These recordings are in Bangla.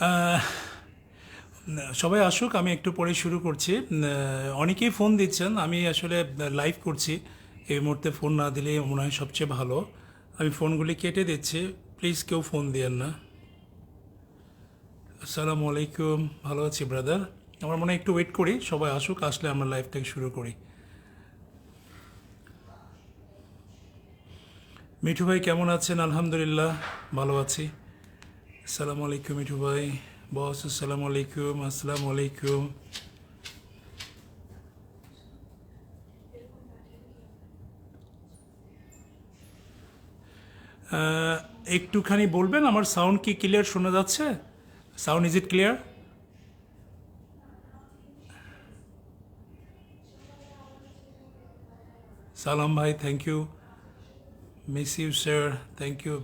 আহ, সবাই আসুক, আমি একটু পরে শুরু করছি। অনেকেই ফোন দিচ্ছেন, আমি আসলে লাইভ করছি। এই মুহূর্তে ফোন না দিলে মনে হয় সবচেয়ে ভালো। আমি ফোনগুলি কেটে দিচ্ছি, প্লিজ কেউ ফোন দিয়েন না। আসসালামু আলাইকুম, ভালো আছি ব্রাদার। আমার মনে হয় একটু ওয়েট করি, সবাই আসুক, আসলে আমরা লাইভ থেকে শুরু করি। মিঠু ভাই কেমন আছেন? আলহামদুলিল্লাহ ভালো আছি। আসসালামু আলাইকুম মিঠু ভাই। বস আসসালামু আলাইকুম। আসসালামু আলাইকুম। একটুখানি বলবেন আমার সাউন্ড কি ক্লিয়ার শোনা যাচ্ছে? Sound is it clear? সালাম ভাই, thank you. Miss you sir, thank you.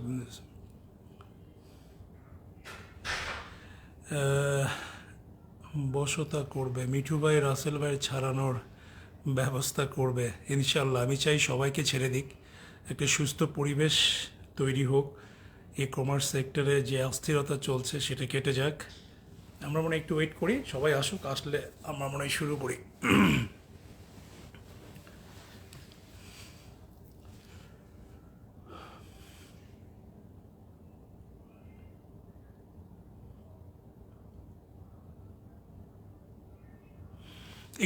বসতা করবে মিঠু ভাই, রাসেল ভাই ছাড়ানোর ব্যবস্থা করবে ইনশাল্লাহ। আমি চাই সবাইকে ছেড়ে দিক, একটা সুস্থ পরিবেশ তৈরি হোক। ই কমার্স সেক্টরে যে অস্থিরতা চলছে সেটা কেটে যাক। আমরা মনে হয় একটু ওয়েট করি, সবাই আসুক, আসলে আমরা মনে হয় শুরু করি।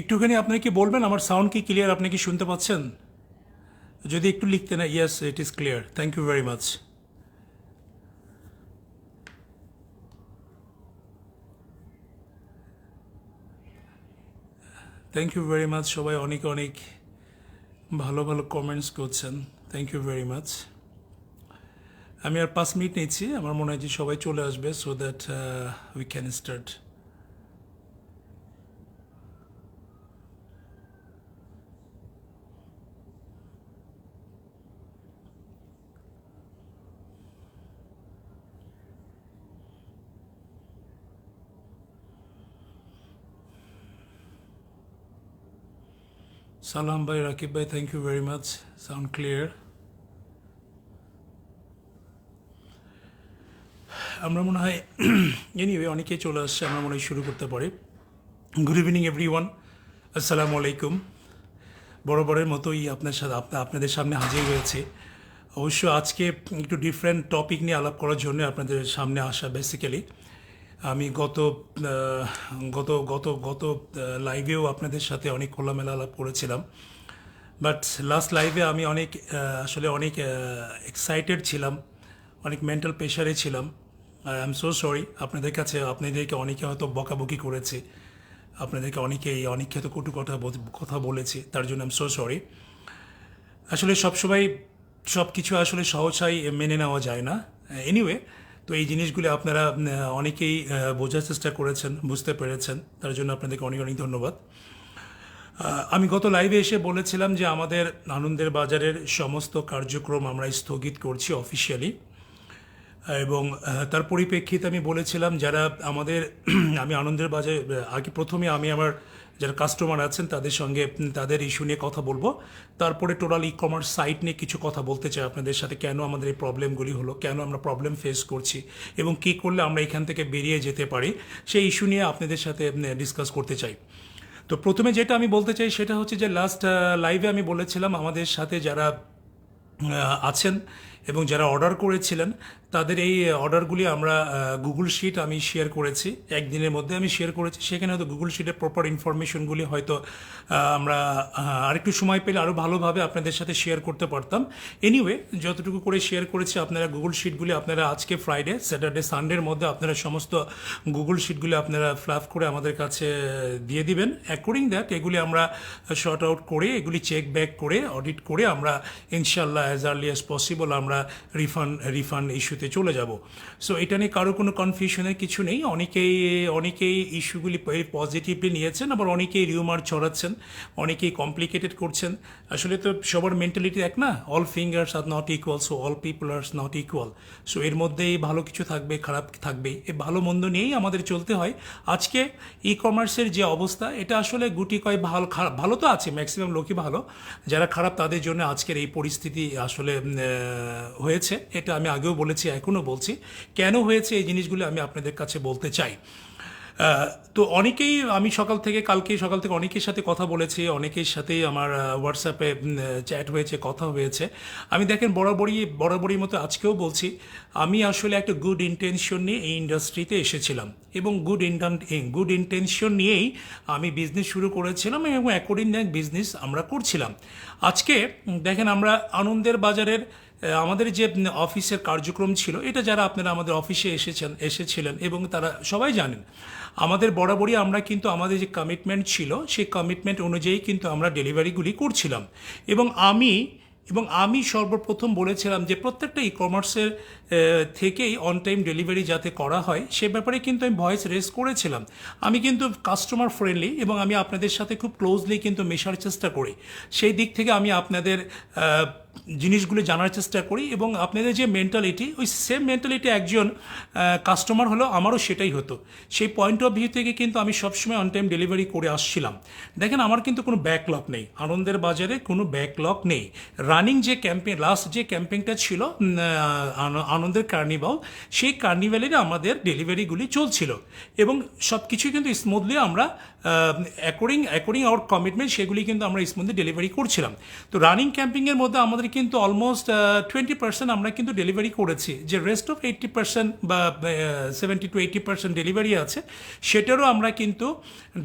একটুখানি আপনি কি বলবেন আমার সাউন্ড কি ক্লিয়ার? আপনি কি শুনতে পাচ্ছেন? যদি একটু লিখতে না, yes it is clear, thank you very much. Thank you very much, সবাই অনেক অনেক ভালো ভালো কমেন্টস করছেন, থ্যাংক ইউ ভেরি মাচ। আমি আর 5 মিনিট নিচ্ছি, আমার মনে হয় যে সবাই চলে আসবে, so that we can start. সালাম ভাই, রাকিব ভাই, thank you very much, sound clear. আমরা মনে হয় এনিওয়ে অনেকেই চলে আসছে, আমরা মনে হয় শুরু করতে পারি। গুড ইভিনিং এভরিওয়ান, আসসালামু আলাইকুম। বরাবরের মতোই আপনার সাথে আপনাদের সামনে হাজির হয়েছে। অবশ্য আজকে একটু ডিফারেন্ট টপিক নিয়ে আলাপ করার জন্য আপনাদের সামনে আসা বেসিক্যালি। আমি গত গত গত লাইভেও আপনাদের সাথে অনেক খোলামেলা আলাপ করেছিলাম, বাট লাস্ট লাইভে আমি অনেক আসলে অনেক এক্সাইটেড ছিলাম, অনেক মেন্টাল প্রেশারে ছিলাম। আই এম সো সরি আপনাদের কাছে, আপনাদেরকে অনেকে হয়তো বকাবকি করেছে, আপনাদেরকে অনেক হয়তো কটু কথা বলেছি, তার জন্য আই এম সো সরি। আসলে সবসময় সব কিছু আসলে সহসাই মেনে নেওয়া যায় না। এনিওয়ে, তো এই জিনিসগুলো আপনারা অনেকেই বোঝার চেষ্টা করেছেন, বুঝতে পেরেছেন, তার জন্য আপনাদেরকে অনেক অনেক ধন্যবাদ। আমি গত লাইভে এসে বলেছিলাম যে আমাদের আনন্দের বাজারের সমস্ত কার্যক্রম আমরা স্থগিত করছি অফিসিয়ালি, এবং তার পরিপ্রেক্ষিতে আমি বলেছিলাম যারা আমাদের আমি আনন্দের বাজারে আগে প্রথমে আমি আমার যারা কাস্টমার আছেন তাদের সঙ্গে তাদের ইস্যু নিয়ে কথা বলবো, তারপরে টোটাল ই কমার্স সাইট নিয়ে কিছু কথা বলতে চাই আপনাদের সাথে, কেন আমাদের এই প্রবলেমগুলি হলো, কেন আমরা প্রবলেম ফেস করছি এবং কী করলে আমরা এখান থেকে বেরিয়ে যেতে পারি, সেই ইস্যু নিয়ে আপনাদের সাথে ডিসকাস করতে চাই। তো প্রথমে যেটা আমি বলতে চাই সেটা হচ্ছে যে লাস্ট লাইভে আমি বলেছিলাম আমাদের সাথে যারা আছেন এবং যারা অর্ডার করেছিলেন তাদের এই অর্ডারগুলি আমরা গুগল শিট আমি শেয়ার করেছি, একদিনের মধ্যে আমি শেয়ার করেছি। সেখানে হয়তো গুগল শিটের প্রপার ইনফরমেশনগুলি হয়তো আমরা আরেকটু সময় পেলে আরও ভালোভাবে আপনাদের সাথে শেয়ার করতে পারতাম। এনিওয়ে, যতটুকু করে শেয়ার করেছি আপনারা গুগল শিটগুলি আপনারা আজকে ফ্রাইডে, স্যাটারডে, সানডের মধ্যে আপনারা সমস্ত গুগল শিটগুলি আপনারা ফ্লাফ করে আমাদের কাছে দিয়ে দিবেন। অ্যাকর্ডিং দ্যাট এগুলি আমরা শর্ট আউট করে, এগুলি চেক ব্যাক করে, অডিট করে আমরা ইনশাল্লাহ অ্যাজ আর্লি অ্যাজ পসিবল আমরা রিফান্ড ইস্যুতে চলে যাব। সো এটা নিয়ে কারো কোনো কনফিউশনের কিছু নেই। অনেকেই ইস্যুগুলি পজিটিভলি নিয়েছেন, আবার অনেকেই রিউমার ছড়াচ্ছেন, অনেকেই কমপ্লিকেটেড করছেন। আসলে তো সবার মেন্টালিটি এক না, all fingers are not equal, so all people are not equal. So এর মধ্যেই ভালো কিছু থাকবে, খারাপ থাকবে, এই ভালো মন্দ নিয়েই আমাদের চলতে হয়। আজকে ই কমার্সের যে অবস্থা, এটা আসলে গুটি কয় ভালো তো আছে, ম্যাক্সিমাম লোকই ভালো, যারা খারাপ তাদের জন্য আজকের এই পরিস্থিতি আসলে হয়েছে, এটা আমি আগেও বলেছি, এখনও বলছি। কেন হয়েছে এই জিনিসগুলো আমি আপনাদের কাছে বলতে চাই। তো অনেকেই, আমি কালকে সকাল থেকে অনেকের সাথে কথা বলেছি, অনেকের সাথেই আমার হোয়াটসঅ্যাপে চ্যাট হয়েছে, কথা হয়েছে। আমি দেখেন বরাবরই মতো আজকেও বলছি, আমি আসলে একটা গুড ইন্টেনশন নিয়ে এই ইন্ডাস্ট্রিতে এসেছিলাম এবং গুড ইন্টেনশন নিয়েই আমি বিজনেস শুরু করেছিলাম এবং অ্যাকর্ডিং দ্যাট বিজনেস আমরা করছিলাম। আজকে দেখেন আমরা আনন্দের বাজারের আমাদের যে অফিসের কার্যক্রম ছিল, এটা যারা আপনারা আমাদের অফিসে এসেছিলেন এবং তারা সবাই জানেন, আমাদের বরাবরই আমরা কিন্তু আমাদের যে কমিটমেন্ট ছিল সেই কমিটমেন্ট অনুযায়ী কিন্তু আমরা ডেলিভারিগুলি করছিলাম। এবং আমি সর্বপ্রথম বলেছিলাম যে প্রত্যেকটা ই কমার্সের থেকেই অন টাইম ডেলিভারি যাতে করা হয় সে ব্যাপারে কিন্তু আমি ভয়েস রেজ করেছিলাম। আমি কিন্তু কাস্টমার ফ্রেন্ডলি এবং আমি আপনাদের সাথে খুব ক্লোজলি কিন্তু মেশার চেষ্টা করি। সেই দিক থেকে আমি আপনাদের জিনিসগুলো জানার চেষ্টা করি এবং আপনাদের যে মেন্টালিটি, ওই সেম মেন্টালিটি একজন কাস্টমার হলো আমারও সেটাই হতো। সেই পয়েন্ট অফ ভিউ থেকে কিন্তু আমি সবসময় অন টাইম ডেলিভারি করে আসছিলাম। দেখেন আমার কিন্তু কোনো ব্যাকলগ নেই, আনন্দের বাজারে কোনো ব্যাকলগ নেই। রানিং যে লাস্ট যে ক্যাম্পেইনটা ছিল আনন্দের কার্নিভাল, সেই কার্নিভালের আমাদের ডেলিভারিগুলি চলছিল এবং সব কিছুই কিন্তু স্মুথলি আমরা অ্যাকর্ডিং আওয়ার কমিটমেন্ট সেগুলি কিন্তু আমরা স্মুথলি ডেলিভারি করছিলাম। তো রানিং ক্যাম্পিংয়ের মধ্যে আমাদের কিন্তু অলমোস্ট 20% আমরা কিন্তু ডেলিভারি করেছি। যে রেস্ট অফ 80% বা 70-80% ডেলিভারি আছে, সেটারও আমরা কিন্তু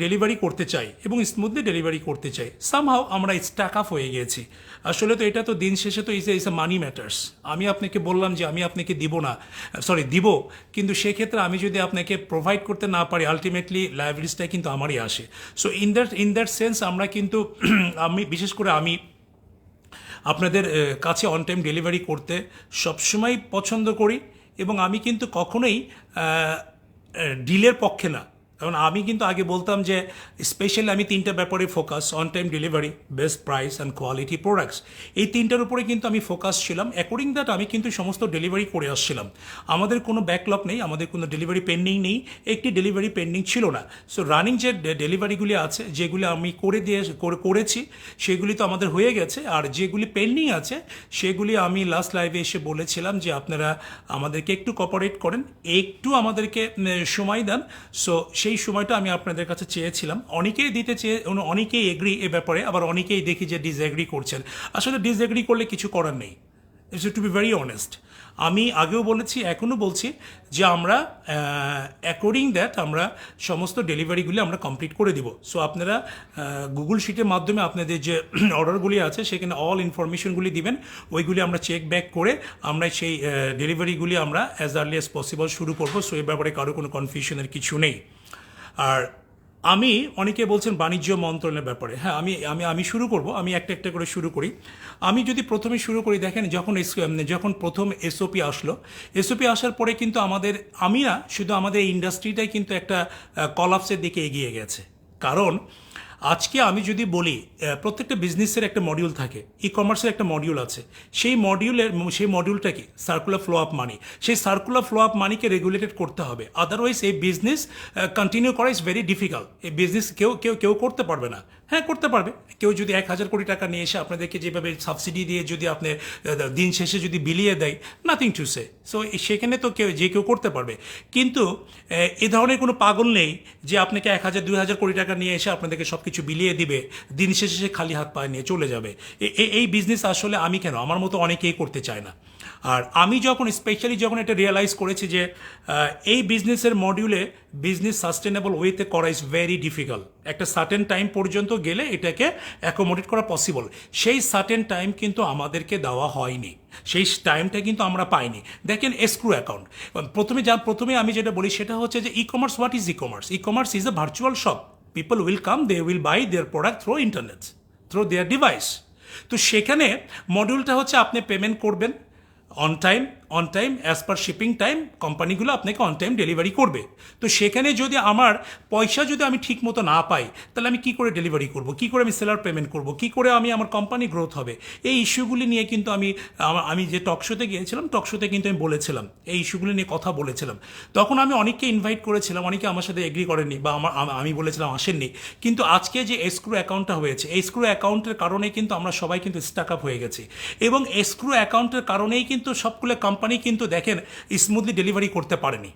ডেলিভারি করতে চাই এবং স্মুথলি ডেলিভারি করতে চাই। সামহাও আমরা স্টাক আপ হয়ে গিয়েছি। আসলে তো এটা তো দিন শেষে তো ইজ এ মানি ম্যাটার্স। আমি আপনাকে বললাম যে আমি আপনাকে দিব, কিন্তু সেক্ষেত্রে আমি যদি আপনাকে প্রোভাইড করতে না পারি, আলটিমেটলি লাইবিলিটিসটা কিন্তু আমারই আসে। সো ইন দ্যাট সেন্স আমরা কিন্তু বিশেষ করে আমি আপনাদের কাছে অন টাইম ডেলিভারি করতে সবসময় পছন্দ করি এবং আমি কিন্তু কখনোই ডিলের পক্ষে না। কারণ আমি কিন্তু আগে বলতাম যে স্পেশালি আমি 3টা ব্যাপারে focus: on time delivery, best price and quality products. এই 3টার উপরে কিন্তু আমি ফোকাস ছিলাম। অ্যাকর্ডিং দ্যাট আমি কিন্তু সমস্ত ডেলিভারি করে আসছিলাম। আমাদের কোনো ব্যাকলগ নেই, আমাদের কোনো ডেলিভারি পেন্ডিং নেই, একটি ডেলিভারি পেন্ডিং ছিল না। সো রানিং যে ডেলিভারিগুলি আছে, যেগুলি আমি করেছি সেগুলি তো আমাদের হয়ে গেছে, আর যেগুলি পেন্ডিং আছে সেগুলি আমি লাস্ট লাইভে এসে বলেছিলাম যে আপনারা আমাদেরকে একটু কোঅপারেট করেন, একটু আমাদেরকে সময় দেন। সো সেই সময়টা আমি আপনাদের কাছে চেয়েছিলাম। অনেকেই এগ্রি এ ব্যাপারে, আবার অনেকেই দেখি যে ডিসএগ্রি করছেন। আসলে ডিসএগ্রি করলে কিছু করার নেই, it's to be very honest. আমি আগেও বলেছি, এখনও বলছি যে আমরা অ্যাকর্ডিং দ্যাট আমরা সমস্ত ডেলিভারিগুলি আমরা কমপ্লিট করে দিব। সো আপনারা গুগল শিটের মাধ্যমে আপনাদের যে অর্ডারগুলি আছে সেখানে অল ইনফরমেশনগুলি দিবেন, ওইগুলি আমরা চেক ব্যাক করে আমরা সেই ডেলিভারিগুলি আমরা অ্যাজ আর্লি অ্যাজ পসিবল শুরু করবো। সো এই ব্যাপারে কারো কোনো কনফিউশনের কিছু নেই। আর অনেকে বলছেন বাণিজ্য মন্ত্রণালয়ের ব্যাপারে, হ্যাঁ আমি শুরু করব। আমি একটা করে শুরু করি। আমি যদি প্রথমে শুরু করি, দেখেন যখন প্রথম এসওপি আসার পরে কিন্তু আমি না শুধু আমাদের ইন্ডাস্ট্রিটাই কিন্তু একটা কলাপসের দিকে এগিয়ে গেছে। কারণ আজকে আমি যদি বলি, প্রত্যেকটা বিজনেসের একটা মডিউল থাকে, ই কমার্সের একটা মডিউল আছে। সেই মডিউলটা কি? Circular flow of money. সেই circular flow of Manike regulated করতে হবে, আদারওয়াইজ এই বিজনেস কন্টিনিউ করা ইজ ভেরি ডিফিকাল্ট। এই বিজনেস কেউ করতে পারবে না। হ্যাঁ, করতে পারবে কেউ যদি 1,000 কোটি টাকা নিয়ে এসে আপনাদেরকে যেভাবে সাবসিডি দিয়ে যদি আপনি দিন শেষে যদি বিলিয়ে দেয়, নাথিং টু সে। সো সেখানে তো কেউ করতে পারবে, কিন্তু এ ধরনের কোনো পাগল নেই যে আপনাকে 1,000-2,000 কোটি টাকা নিয়ে এসে আপনাদেরকে সব কিছু বিলিয়ে দিবে, দিন শেষে সে খালি হাত পায়ে নিয়ে চলে যাবে। এই বিজনেস আসলে আমার মতো অনেকেই করতে চায় না। আর আমি স্পেশালি যখন এটা রিয়েলাইজ করেছি যে এই বিজনেসের মডিউলে বিজনেস সাস্টেনেবল ওয়েতে করা ইজ ভেরি ডিফিকাল্ট। একটা সার্টেন টাইম পর্যন্ত গেলে এটাকে অ্যাকোমোডেট করা পসিবল। সেই সার্টেন টাইম কিন্তু আমাদেরকে দেওয়া হয়নি, সেই টাইমটা কিন্তু আমরা পাইনি। দেখেন এসক্রু অ্যাকাউন্ট, প্রথমে আমি যেটা বলি সেটা হচ্ছে যে e commerce, what is e commerce? E commerce is a virtual shop. People will come, they will buy their product through internet, through their device. তো সেখানে মডিউলটা হচ্ছে আপনি পেমেন্ট করবেন on time, on time as per shipping time কোম্পানিগুলো আপনাকে অন টাইম ডেলিভারি করবে। তো সেখানে যদি আমার পয়সা যদি আমি ঠিক মতো না পাই, তাহলে আমি কী করে ডেলিভারি করব, কী করে আমি সেলার পেমেন্ট করব, কী করে আমি আমার কোম্পানি গ্রোথ হবে? এই ইস্যুগুলি নিয়ে কিন্তু আমি যে টক শোতে গিয়েছিলাম, টক শোতে কিন্তু আমি বলেছিলাম, এই ইস্যুগুলি নিয়ে কথা বলেছিলাম। তখন আমি অনেককে ইনভাইট করেছিলাম, অনেকে আমার সাথে এগ্রি করেননি বা আমি বলেছিলাম আসেননি। কিন্তু আজকে যে এসক্রু অ্যাকাউন্টটা হয়েছে, এসক্রু অ্যাকাউন্টের কারণে কিন্তু আমরা সবাই কিন্তু স্টাক আপ হয়ে গেছি, এবং এসক্রু অ্যাকাউন্টের কারণেই কিন্তু সবগুলো কোম্পানি কিন্তু দেখেন স্মুথলি ডেলিভারি করতে পারেনি।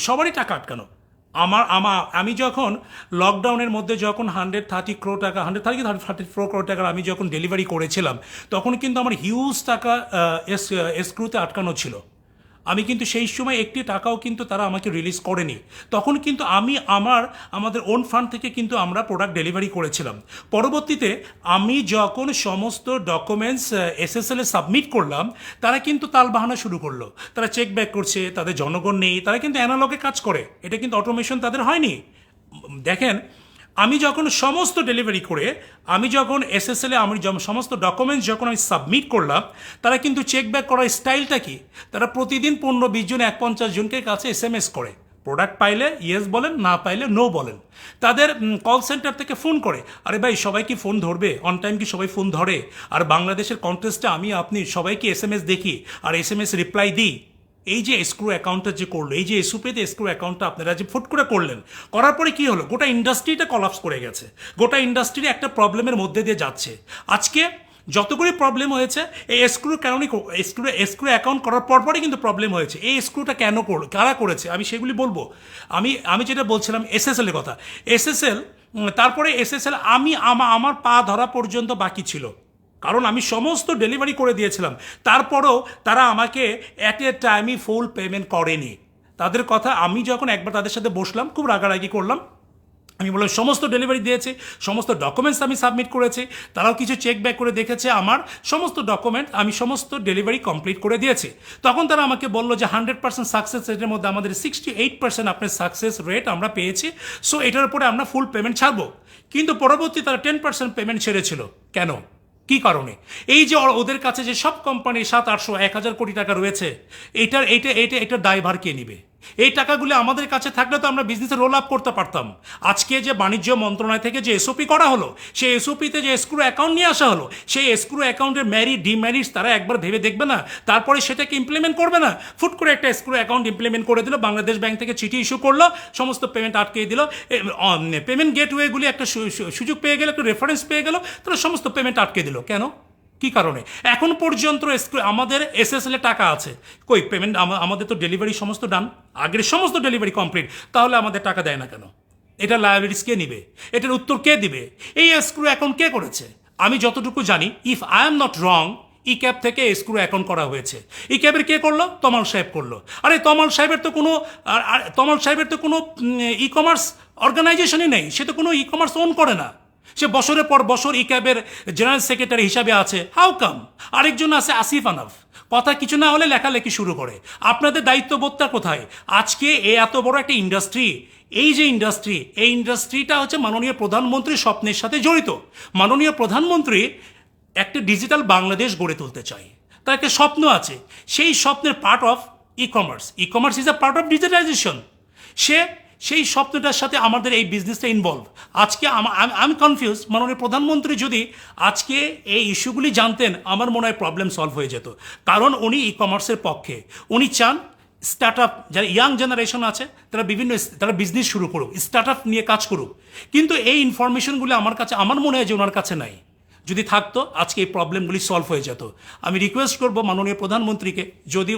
সবারই টাকা আটকানো। আমি যখন লকডাউনের মধ্যে যখন 130 টাকা 134 টাকার আমি যখন ডেলিভারি করেছিলাম, তখন কিন্তু আমার হিউজ টাকা এসক্রুতে আটকানো ছিল। আমি কিন্তু সেই সময় একটি টাকাও কিন্তু তারা আমাকে রিলিজ করেনি। তখন কিন্তু আমাদের ওন ফান্ড থেকে কিন্তু আমরা প্রোডাক্ট ডেলিভারি করেছিলাম। পরবর্তীতে আমি যখন সমস্ত ডকুমেন্টস এসএসএল এ সাবমিট করলাম, তারা কিন্তু তালবাহানা শুরু করলো, তারা চেক ব্যাক করছে, তাদের জনগণ নেই, তারা কিন্তু অ্যানালগে কাজ করে, এটা কিন্তু অটোমেশন তাদের হয়নি। দেখেন, আমি যখন সমস্ত ডেলিভারি করে আমি যখন এসএসএল এ সমস্ত ডকুমেন্টস যখন আমি সাবমিট করলাম, তারা কিন্তু চেক ব্যাক করার স্টাইলটা কি, তারা প্রতিদিন 15-20 জন 50 জনকে কাছে এসএমএস করে, প্রোডাক্ট পাইলে ইয়েস বলেন, না পাইলে নো বলেন। তাদের কল সেন্টার থেকে ফোন করে, আরে ভাই সবাই কি ফোন ধরবে, অন টাইম কি সবাই ফোন ধরে? আর বাংলাদেশের কন্টেস্টে আপনি সবাইকে এসএমএস দেখি আর এসএমএস রিপ্লাই দিই। এই যে এসক্রু অ্যাকাউন্টটা যে করলো, এই যে এসওপিতে এসক্রু অ্যাকাউন্টটা আপনারা যে ফুট করে করলেন, করার পরে কি হলো, গোটা ইন্ডাস্ট্রিটা কলাপস করে গেছে, গোটা ইন্ডাস্ট্রি একটা প্রবলেমের মধ্যে দিয়ে যাচ্ছে। আজকে যতগুলি প্রবলেম হয়েছে এই এসক্রুর কারণেই, এসক্রু অ্যাকাউন্ট করার পরপরই কিন্তু প্রবলেম হয়েছে। এই এসক্রুটা কেন করলো, কারা করেছে, আমি সেগুলি বলবো। আমি যেটা বলছিলাম এসএসএল এর কথা, এসএসএল, তারপরে এসএসএল আমার পা ধরা পর্যন্ত বাকি ছিল, কারণ আমি সমস্ত ডেলিভারি করে দিয়েছিলাম। তারপরেও তারা আমাকে অ্যাট এ টাইমই ফুল পেমেন্ট করেনি। তাদের কথা, আমি যখন একবার তাদের সাথে বসলাম, খুব রাগারাগি করলাম, আমি বললাম সমস্ত ডেলিভারি দিয়েছে, সমস্ত ডকুমেন্টস আমি সাবমিট করেছি, তারাও কিছু চেক ব্যাক করে দেখেছে আমার সমস্ত ডকুমেন্ট, আমি সমস্ত ডেলিভারি কমপ্লিট করে দিয়েছি। তখন তারা আমাকে বললো যে 100% সাকসেস রেটের মধ্যে আমাদের 68% আপনার সাকসেস রেট আমরা পেয়েছি, সো এটার উপরে আমরা ফুল পেমেন্ট ছাড়বো। কিন্তু পরবর্তী তারা 10% পেমেন্ট ছেড়েছিল। কেন, কি কারণে? এই যে ওদের কাছে যে সব কোম্পানি 700-800 কোটি টাকা রয়েছে, এটার দায়ভার কে নিবে? এই টাকাগুলো আমাদের কাছে থাকলে তো আমরা বিজনেসে রোল আপ করতে পারতাম। আজকে যে বাণিজ্য মন্ত্রণালয় থেকে যে এসওপি করা হলো, সেই এসওপিতে যে এসক্রু অ্যাকাউন্ট নিয়ে আসা হলো, সেই এসক্রু অ্যাকাউন্টের ম্যারিট ডিম্যারিটস তারা একবার ভেবে দেখবে না? তারপরে সেটাকে ইমপ্লিমেন্ট করবে না? ফুট করে একটা এসক্রু অ্যাকাউন্ট ইমপ্লিমেন্ট করে দিল, বাংলাদেশ ব্যাংক থেকে চিঠি ইস্যু করলো, সমস্ত পেমেন্ট আটকে দিল, পেমেন্ট গেটওয়েগুলি একটা সুযোগ পেয়ে গেল, একটা রেফারেন্স পেয়ে গেল, তারা সমস্ত পেমেন্ট আটকে দিল। কেন, কি কারণে? এখন পর্যন্ত আমাদের এসএসএল এ টাকা আছে, কই পেমেন্ট? আমাদের তো ডেলিভারি সমস্ত ডান, আগের সমস্ত ডেলিভারি কমপ্লিট, তাহলে আমাদের টাকা দেয় না কেন? এটা লায়াবিলিটিস কে নিবে? এটার উত্তর কে দিবে? এই এসক্রু অ্যাকাউন্ট কে করেছে? আমি যতটুকু জানি, if I am not wrong, E cab থেকে এসক্রু অ্যাকাউন্ট করা হয়েছে। ই ক্যাবের কে করলো? তমাল সাহেব করলো। আরে তমাল সাহেবের তো কোনো ই কমার্স অর্গানাইজেশনই নেই, সে তো কোনো ই কমার্স ওন করে না, সে বছরের পর বছর ই ক্যাবের জেনারেল সেক্রেটারি হিসাবে আছে। How come? আরেকজন আছে আসিফ আনাফ, কথা কিছু না হলে লেখালেখি শুরু করে। আপনাদের দায়িত্ববোধটা কোথায়? আজকে এত বড় একটা ইন্ডাস্ট্রি, এই যে ইন্ডাস্ট্রি, এই ইন্ডাস্ট্রিটা হচ্ছে মাননীয় প্রধানমন্ত্রীর স্বপ্নের সাথে জড়িত। মাননীয় প্রধানমন্ত্রী একটা ডিজিটাল বাংলাদেশ গড়ে তুলতে চায়, তার একটা স্বপ্ন আছে, সেই স্বপ্নের part of E commerce is a part of digitalization. সেই স্বপ্নটার সাথে আমাদের এই বিজনেসটা ইনভলভ। আজকে আমি কনফিউজ, মাননীয় প্রধানমন্ত্রী যদি আজকে এই ইস্যুগুলি জানতেন, আমার মনে হয় প্রবলেম সলভ হয়ে যেত। কারণ উনি ই কমার্সের পক্ষে, উনি চান স্টার্ট আপ, যারা ইয়াং জেনারেশন আছে তারা বিজনেস শুরু করুক, স্টার্ট আপ নিয়ে কাজ করুক। কিন্তু এই ইনফরমেশনগুলি আমার মনে হয় যে ওনার কাছে নাই। যদি থাকতো আজকে এই প্রবলেমগুলি সলভ হয়ে যেত। আমি রিকোয়েস্ট করব মাননীয় প্রধানমন্ত্রীকে, যদি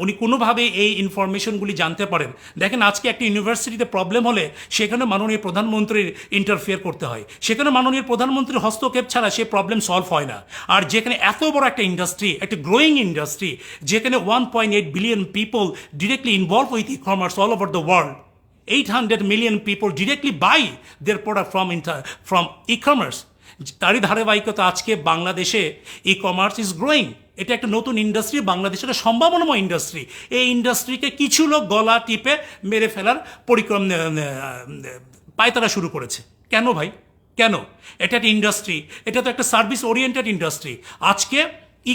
উনি কোনোভাবে এই ইনফরমেশনগুলি জানতে পারেন। দেখেন, আজকে একটা ইউনিভার্সিটিতে প্রবলেম হলে সেখানে মাননীয় প্রধানমন্ত্রীর ইন্টারফেয়ার করতে হয়, সেখানে মাননীয় প্রধানমন্ত্রীর হস্তক্ষেপ ছাড়া সেই প্রবলেম সলভ হয় না। আর যেখানে এত বড় একটা ইন্ডাস্ট্রি, একটা গ্রোয়িং ইন্ডাস্ট্রি, যেখানে 1.8 billion people directly involve with e commerce all over the world, 800 million people directly buy their product from e-commerce, তারই ধারাবাহিকতা আজকে বাংলাদেশে ই কমার্স ইজ গ্রোয়িং। এটা একটা নতুন ইন্ডাস্ট্রি, বাংলাদেশের একটা সম্ভাবনাময় ইন্ডাস্ট্রি। এই ইন্ডাস্ট্রিকে কিছু লোক গলা টিপে মেরে ফেলার পায়তারা শুরু করেছে। কেন ভাই, কেন? এটা একটা ইন্ডাস্ট্রি, এটা তো একটা সার্ভিস ওরিয়েন্টেড ইন্ডাস্ট্রি। আজকে ই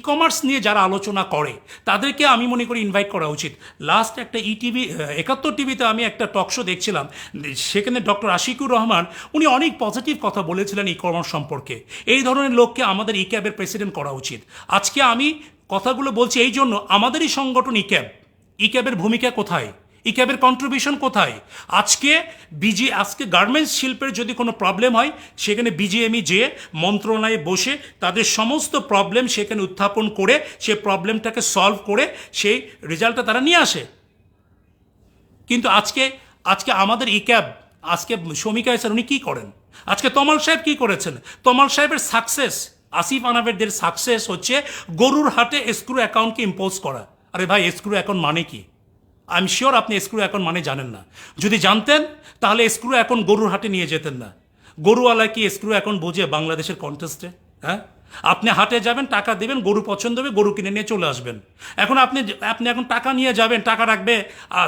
কমার্স নিয়ে যারা আলোচনা করে তাদেরকে আমি মনে করি ইনভাইট করা উচিত। লাস্ট একটা ইটিভি 71 টিভিতে আমি একটা টক শো দেখছিলাম, সেখানে ডক্টর আশিকুর রহমান উনি অনেক পজিটিভ কথা বলেছিলেন ই কমার্স সম্পর্কে। এই ধরনের লোককে আমাদের ই ক্যাবের প্রেসিডেন্ট করা উচিত। আজকে আমি কথাগুলো বলছি এই জন্য, আমাদেরই সংগঠন ই ক্যাবের ভূমিকা কোথায়, ই ক্যাবের কন্ট্রিবিউশন কোথায়? আজকে গার্মেন্টস শিল্পের যদি কোনো প্রবলেম হয়, সেখানে বিজিএমই যে মন্ত্রণালয়ে বসে তাদের সমস্ত প্রবলেম সেখানে উত্থাপন করে সেই প্রবলেমটাকে সলভ করে সেই রেজাল্টটা তারা নিয়ে আসে। কিন্তু আজকে আমাদের ই ক্যাব, আজকে শমিকা স্যার উনি কী করেন, আজকে তমাল সাহেব কী করেছেন? তমাল সাহেবের সাকসেস, আসিফ আনাবেরদের সাকসেস হচ্ছে গরুর হাটে এসক্রু অ্যাকাউন্টকে ইম্পোজ করা। আরে ভাই, এসক্রু অ্যাকাউন্ট মানে কি? আই এম শিওর আপনি এসক্রু অ্যাকাউন্ট মানে জানেন না। যদি জানতেন তাহলে এসক্রু অ্যাকাউন্ট গরুর হাটে নিয়ে যেতেন না। গরুওয়ালা কি এসক্রু অ্যাকাউন্ট বোঝে বাংলাদেশের কন্টেস্টে? হ্যাঁ, আপনি হাটে যাবেন, টাকা দেবেন, গরু পছন্দ হবে, গরু কিনে নিয়ে চলে আসবেন। এখন আপনি এখন টাকা নিয়ে যাবেন, টাকা রাখবে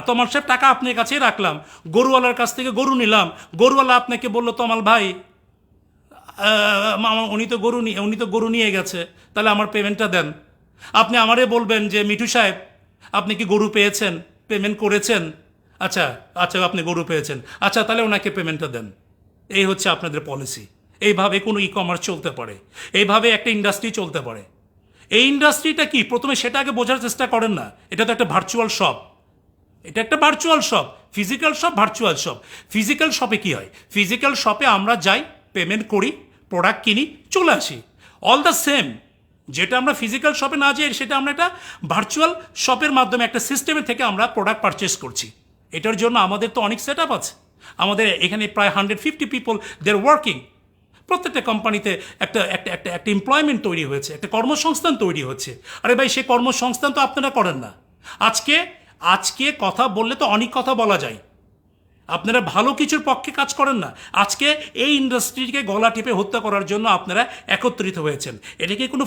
তমাল সাহেব, টাকা আপনার কাছেই রাখলাম, গরুওয়ালার কাছ থেকে গরু নিলাম, গরুওয়ালা আপনাকে বললো তমাল ভাই উনি তো গরু নিয়ে গেছে, তাহলে আমার পেমেন্টটা দেন। আপনি আমারে বলবেন যে মিঠু সাহেব আপনি কি গরু পেয়েছেন, পেমেন্ট করেছেন? আচ্ছা আচ্ছা, আপনি গরু পেয়েছেন, আচ্ছা তাহলে ওনাকে পেমেন্টটা দেন। এই হচ্ছে আপনাদের পলিসি। এইভাবে কোনো ই কমার্স চলতে পারে, এইভাবে একটা ইন্ডাস্ট্রি চলতে পারে। এই ইন্ডাস্ট্রিটা কি, প্রথমে সেটা আগে বোঝার চেষ্টা করেন না। এটা তো একটা ভার্চুয়াল শপ, এটা একটা virtual shop, physical shop, virtual shop. Physical শপে কি হয়? ফিজিক্যাল শপে আমরা যাই, পেমেন্ট করি, প্রোডাক্ট কিনি, চলে আসি, অল দ্য সেম। যেটা আমরা ফিজিক্যাল শপে না যাই, সেটা আমরা একটা ভার্চুয়াল শপের মাধ্যমে একটা সিস্টেমের থেকে আমরা প্রোডাক্ট পারচেস করছি। এটার জন্য আমাদের তো অনেক সেট আপ আছে। আমাদের এখানে প্রায় 150 পিপল দে আর ওয়ার্কিং। প্রত্যেকটা কোম্পানিতে একটা একটা একটা একটা এমপ্লয়মেন্ট তৈরি হয়েছে, একটা কর্মসংস্থান তৈরি হচ্ছে। আরে ভাই, সেই কর্মসংস্থান তো আপনারা করেন না। আজকে কথা বললে তো অনেক কথা বলা যায়, আপনারা ভালো কিছুর পক্ষে কাজ করেন না। আজকে এই ইন্ডাস্ট্রিকে গলা টিপে হত্যা করার জন্য আপনারা একত্রিত হয়েছেন। এটা কি কোনো